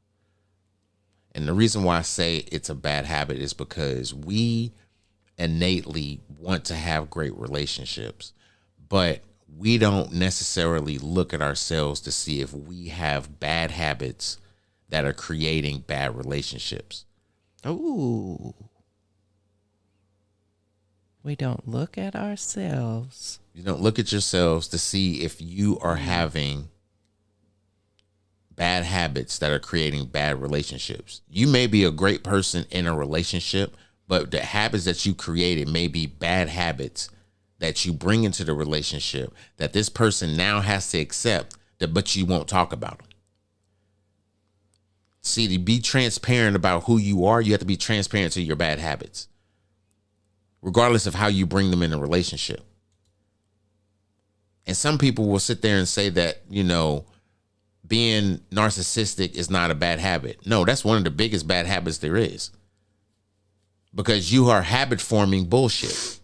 And the reason why I say it's a bad habit is because we innately want to have great relationships, but we don't necessarily look at ourselves to see if we have bad habits that are creating bad relationships. Ooh. We don't look at ourselves. You don't look at yourselves to see if you are having bad habits that are creating bad relationships. You may be a great person in a relationship, but the habits that you created may be bad habits that you bring into the relationship that this person now has to accept, but you won't talk about them. See, to be transparent about who you are, you have to be transparent to your bad habits, regardless of how you bring them in a relationship. And some people will sit there and say that, being narcissistic is not a bad habit. No, that's one of the biggest bad habits there is. Because you are habit forming bullshit.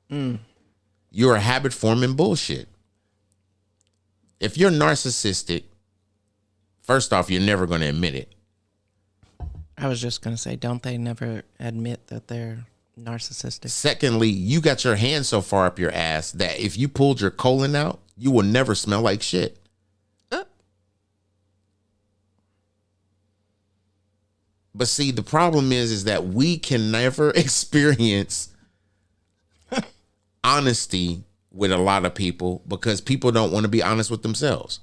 You are habit forming bullshit. If you're narcissistic, first off, you're never going to admit it. I was just going to say, don't they never admit that they're narcissistic? Secondly, you got your hand so far up your ass that if you pulled your colon out, you will never smell like shit. But see, the problem is that we can never experience honesty with a lot of people because people don't want to be honest with themselves.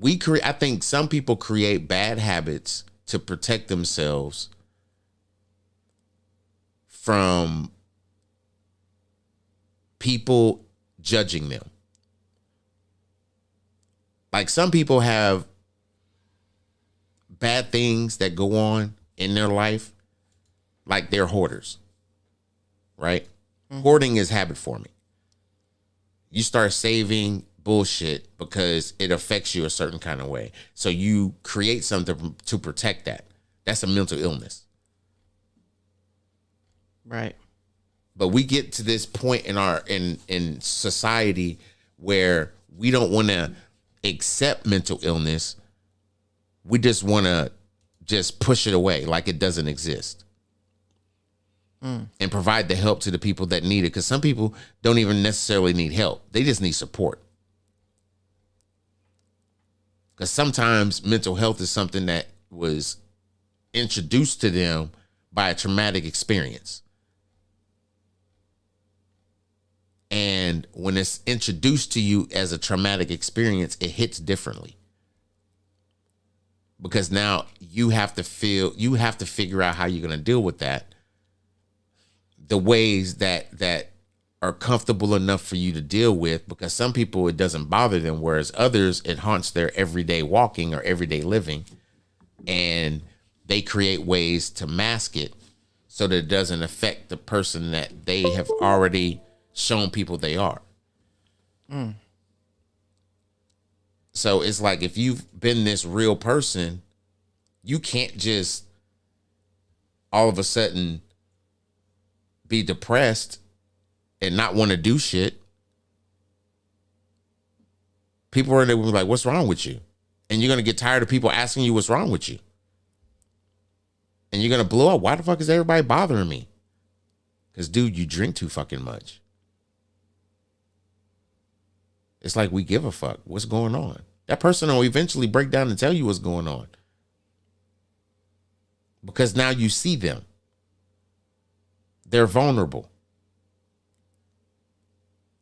I think some people create bad habits to protect themselves from people judging them. Like some people have bad things that go on in their life, like they're hoarders, right? Hoarding is habit forming. You start saving bullshit because it affects you a certain kind of way. So you create something to protect that. That's a mental illness. Right. But we get to this point in society where we don't want to accept mental illness. We just want to just push it away like it doesn't exist. And provide the help to the people that need it. Because some people don't even necessarily need help. They just need support. Because sometimes mental health is something that was introduced to them by a traumatic experience. And when it's introduced to you as a traumatic experience, it hits differently. Because now you have to figure out how you're going to deal with that. The ways that are comfortable enough for you to deal with, because some people it doesn't bother them, whereas others it haunts their everyday walking or everyday living, and they create ways to mask it so that it doesn't affect the person that they have already shown people they are. So it's like if you've been this real person, you can't just all of a sudden be depressed and not want to do shit. People are there like, what's wrong with you? And you're going to get tired of people asking you what's wrong with you. And you're going to blow up. Why the fuck is everybody bothering me? Because, dude, you drink too fucking much. It's like we give a fuck. What's going on? That person will eventually break down and tell you what's going on. Because now you see them. They're vulnerable.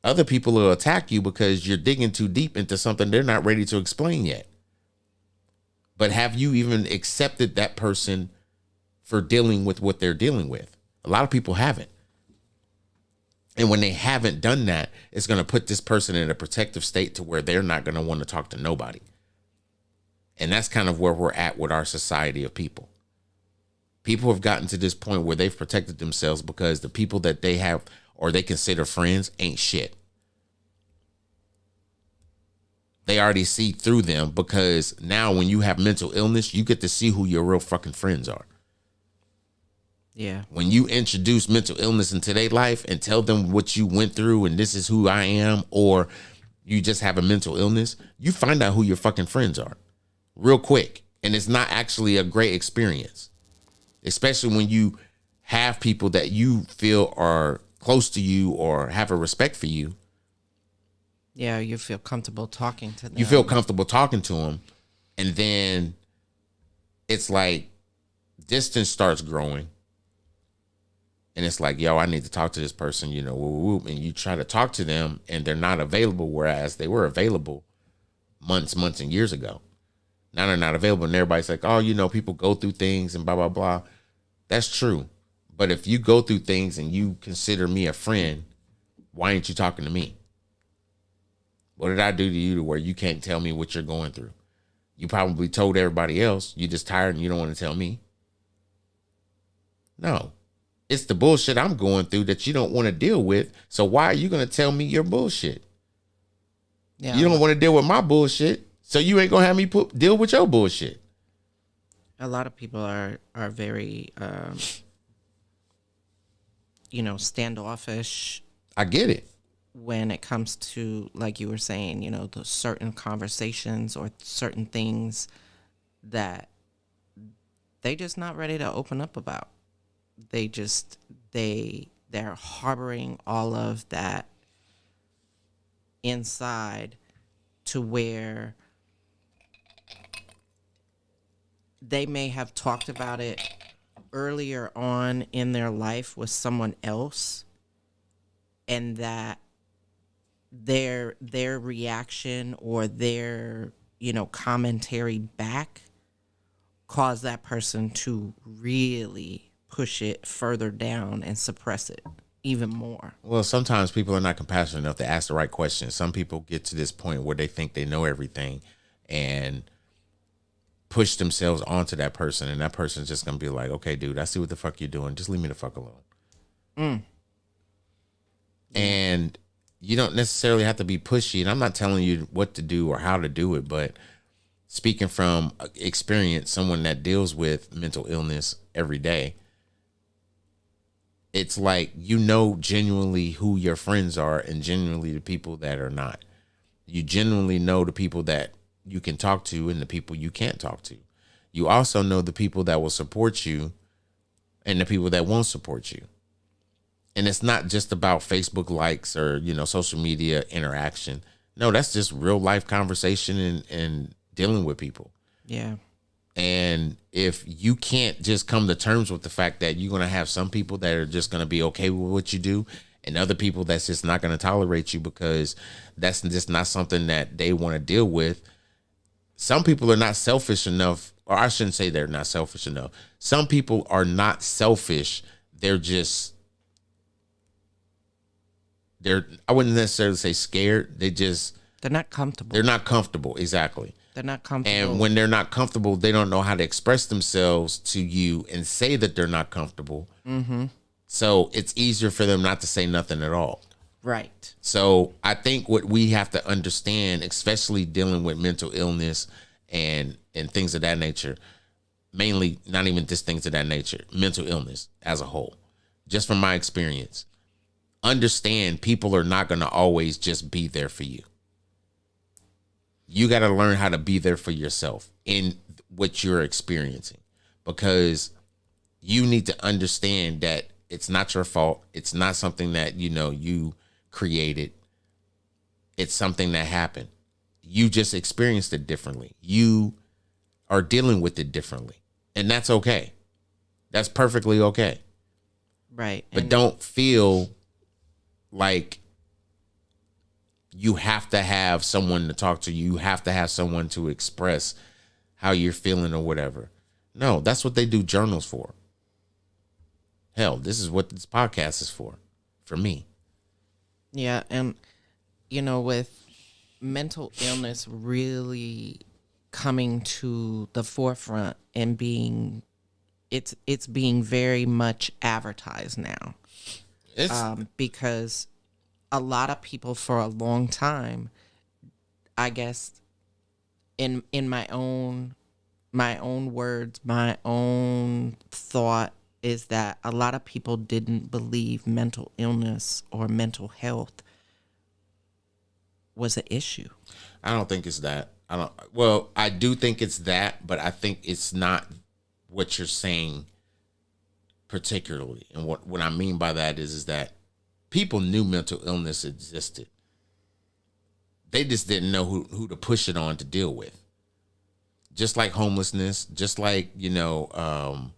Other people will attack you because you're digging too deep into something they're not ready to explain yet. But have you even accepted that person for dealing with what they're dealing with? A lot of people haven't. And when they haven't done that, it's going to put this person in a protective state to where they're not going to want to talk to nobody. And that's kind of where we're at with our society of people. People have gotten to this point where they've protected themselves because the people that they have or they consider friends ain't shit. They already see through them because now when you have mental illness, you get to see who your real fucking friends are. Yeah. When you introduce mental illness into their life and tell them what you went through and this is who I am, or you just have a mental illness, you find out who your fucking friends are real quick. And it's not actually a great experience. Especially when you have people that you feel are close to you or have a respect for you. Yeah, you feel comfortable talking to them. You feel comfortable talking to them. And then it's like distance starts growing. And it's like, yo, I need to talk to this person, you know, whoop. And you try to talk to them and they're not available, whereas they were available months and years ago. Now they're not available. And everybody's like, oh, you know, people go through things and blah, blah, blah. That's true. But if you go through things and you consider me a friend, why ain't you talking to me? What did I do to you to where you can't tell me what you're going through? You probably told everybody else. You're just tired and you don't want to tell me. No. It's the bullshit I'm going through that you don't want to deal with. So why are you going to tell me your bullshit? Yeah. You don't want to deal with my bullshit. So you ain't going to have me deal with your bullshit. A lot of people are very, standoffish. I get it. When it comes to, like you were saying, you know, the certain conversations or certain things that they just not ready to open up about. They're harboring all of that inside to where they may have talked about it earlier on in their life with someone else, and that their reaction or their, commentary back caused that person to really push it further down and suppress it even more. Well, sometimes people are not compassionate enough to ask the right questions. Some people get to this point where they think they know everything and push themselves onto that person, and that person's just gonna be like, okay, dude, I see what the fuck you're doing. Just leave me the fuck alone. And you don't necessarily have to be pushy. And I'm not telling you what to do or how to do it, but speaking from experience, someone that deals with mental illness every day, it's like, you know, genuinely who your friends are and genuinely the people that are not. You genuinely know the people that you can talk to and the people you can't talk to. You also know the people that will support you and the people that won't support you. And it's not just about Facebook likes or, you know, social media interaction. No, that's just real life conversation and dealing with people. Yeah. And if you can't just come to terms with the fact that you're going to have some people that are just going to be okay with what you do and other people that's just not going to tolerate you because that's just not something that they want to deal with. Some people are not selfish enough, or I shouldn't say they're not selfish enough. Some people are not selfish. They're I wouldn't necessarily say scared. They're not comfortable. They're not comfortable. Exactly. They're not comfortable. And when they're not comfortable, they don't know how to express themselves to you and say that they're not comfortable. Mm-hmm. So it's easier for them not to say nothing at all. Right. So I think what we have to understand, especially dealing with mental illness and things of that nature, mainly not even just things of that nature, mental illness as a whole, just from my experience, understand people are not going to always just be there for you. You got to learn how to be there for yourself in what you're experiencing, because you need to understand that it's not your fault. It's not something that, you know, you created. It's something that happened. You just experienced it differently. You are dealing with it differently. And that's okay. That's perfectly okay. Right. But don't feel like you have to have someone to talk to. You have to have someone to express how you're feeling or whatever. No, that's what they do journals for. Hell, this is what this podcast is for me. Yeah, and you know, with mental illness really coming to the forefront and being it's being very much advertised now. Because a lot of people for a long time, I guess in my own words, my own thought is that a lot of people didn't believe mental illness or mental health was an issue. I don't think it's that. I do think it's that, but I think it's not what you're saying particularly. And what I mean by that is that people knew mental illness existed. They just didn't know who to push it on to deal with. Just like homelessness, just like, you know,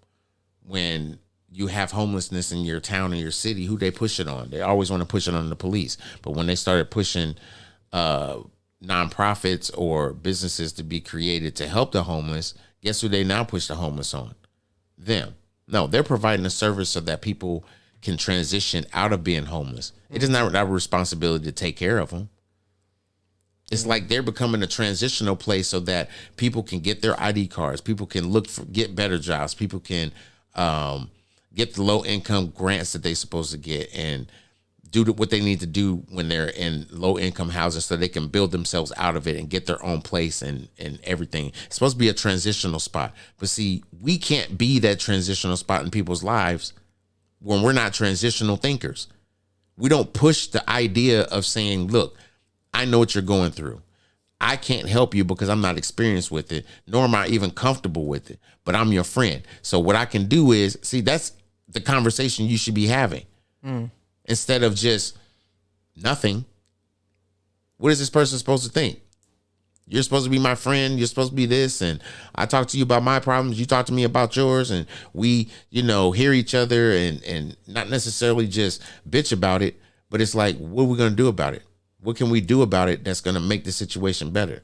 when you have homelessness in your town or your city, who they push it on? They always want to push it on the police. But when they started pushing nonprofits or businesses to be created to help the homeless, guess who they now push the homeless on? Them. No, they're providing a service so that people can transition out of being homeless. It is not our responsibility to take care of them. It's like they're becoming a transitional place so that people can get their ID cards. People can get better jobs. People can get the low income grants that they're supposed to get and do what they need to do when they're in low income housing so they can build themselves out of it and get their own place and everything. It's supposed to be a transitional spot. But see, we can't be that transitional spot in people's lives when we're not transitional thinkers. We don't push the idea of saying, look, I know what you're going through. I can't help you because I'm not experienced with it, nor am I even comfortable with it, but I'm your friend. So what I can do is, see, that's the conversation you should be having. Instead of just nothing. What is this person supposed to think? You're supposed to be my friend. You're supposed to be this. And I talk to you about my problems. You talk to me about yours. And we, you know, hear each other and not necessarily just bitch about it. But it's like, what are we going to do about it? What can we do about it that's going to make the situation better?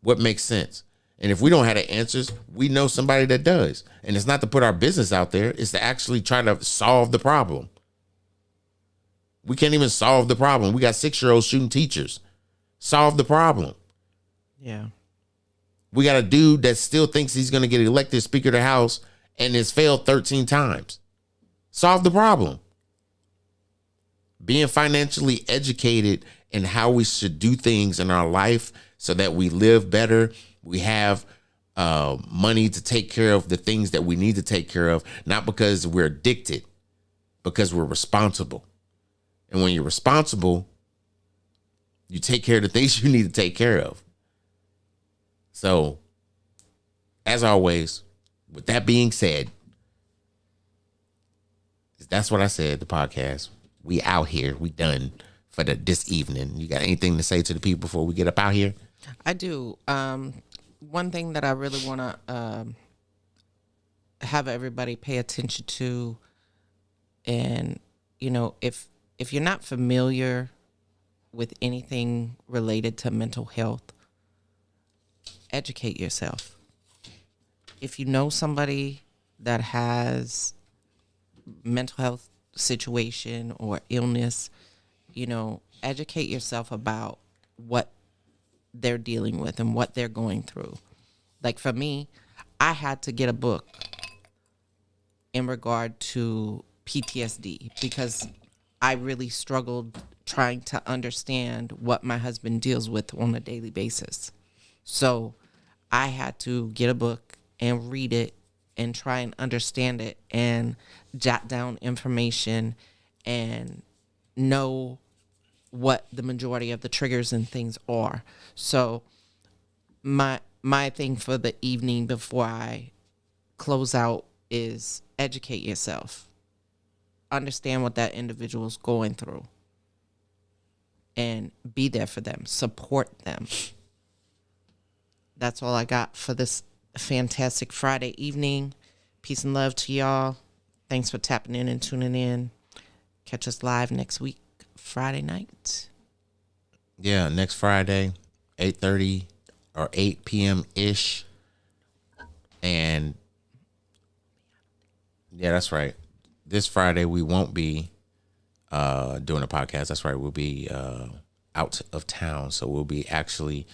What makes sense? And if we don't have the answers, we know somebody that does. And it's not to put our business out there. It's to actually try to solve the problem. We can't even solve the problem. We got 6-year-olds shooting teachers. Solve the problem. Yeah. We got a dude that still thinks he's going to get elected Speaker of the House and has failed 13 times. Solve the problem. Being financially educated in how we should do things in our life so that we live better. We have money to take care of the things that we need to take care of, not because we're addicted, because we're responsible. And when you're responsible, you take care of the things you need to take care of. So, as always, with that being said, that's what I said, the podcast. We out here. We done for this evening. You got anything to say to the people before we get up out here? I do. One thing that I really want to have everybody pay attention to, and, you know, if you're not familiar with anything related to mental health, educate yourself. If you know somebody that has mental health situation or illness, you know, educate yourself about what they're dealing with and what they're going through. Like for me, I had to get a book in regard to PTSD because I really struggled trying to understand what my husband deals with on a daily basis. So I had to get a book and read it and try and understand it and jot down information and know what the majority of the triggers and things are. So my thing for the evening before I close out is educate yourself. Understand what that individual's going through and be there for them. Support them. That's all I got for this fantastic Friday evening. Peace and love to y'all. Thanks for tapping in and tuning in. Catch us live next week, Friday night. Yeah, next Friday, 8:30 or 8 p.m.-ish. And yeah, that's right. This Friday, we won't be doing a podcast. That's right. We'll be out of town. So we'll be actually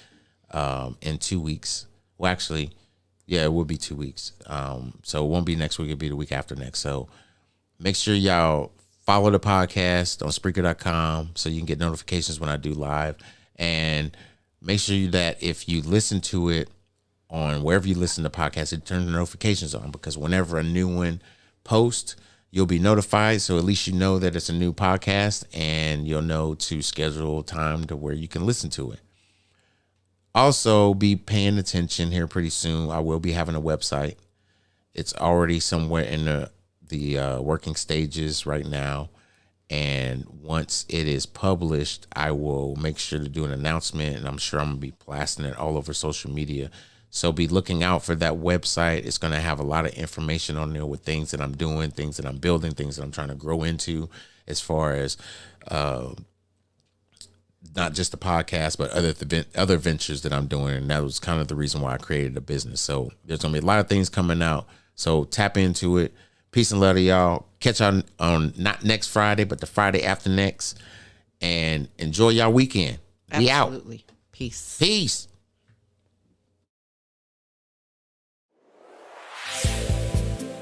in 2 weeks. Well, actually, yeah, it will be 2 weeks. So it won't be next week. It'll be the week after next. So make sure y'all follow the podcast on Spreaker.com so you can get notifications when I do live. And make sure that if you listen to it on wherever you listen to podcasts, it turns the notifications on, because whenever a new one posts, you'll be notified. So at least you know that it's a new podcast, and you'll know to schedule time to where you can listen to it. Also, be paying attention here pretty soon. I will be having a website. It's already somewhere in the working stages right now. And once it is published, I will make sure to do an announcement, and I'm sure I'm going to be blasting it all over social media. So be looking out for that website. It's going to have a lot of information on there with things that I'm doing, things that I'm building, things that I'm trying to grow into, as far as not just the podcast, but other ventures that I'm doing. And that was kind of the reason why I created a business. So there's going to be a lot of things coming out. So tap into it. Peace and love to y'all. Catch y'all on not next Friday, but the Friday after next. And enjoy y'all weekend. We out. Absolutely. Peace. Peace.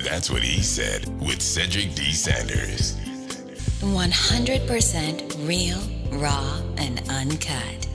That's what he said with Cedric D. Sanders. 100% real, raw, and uncut.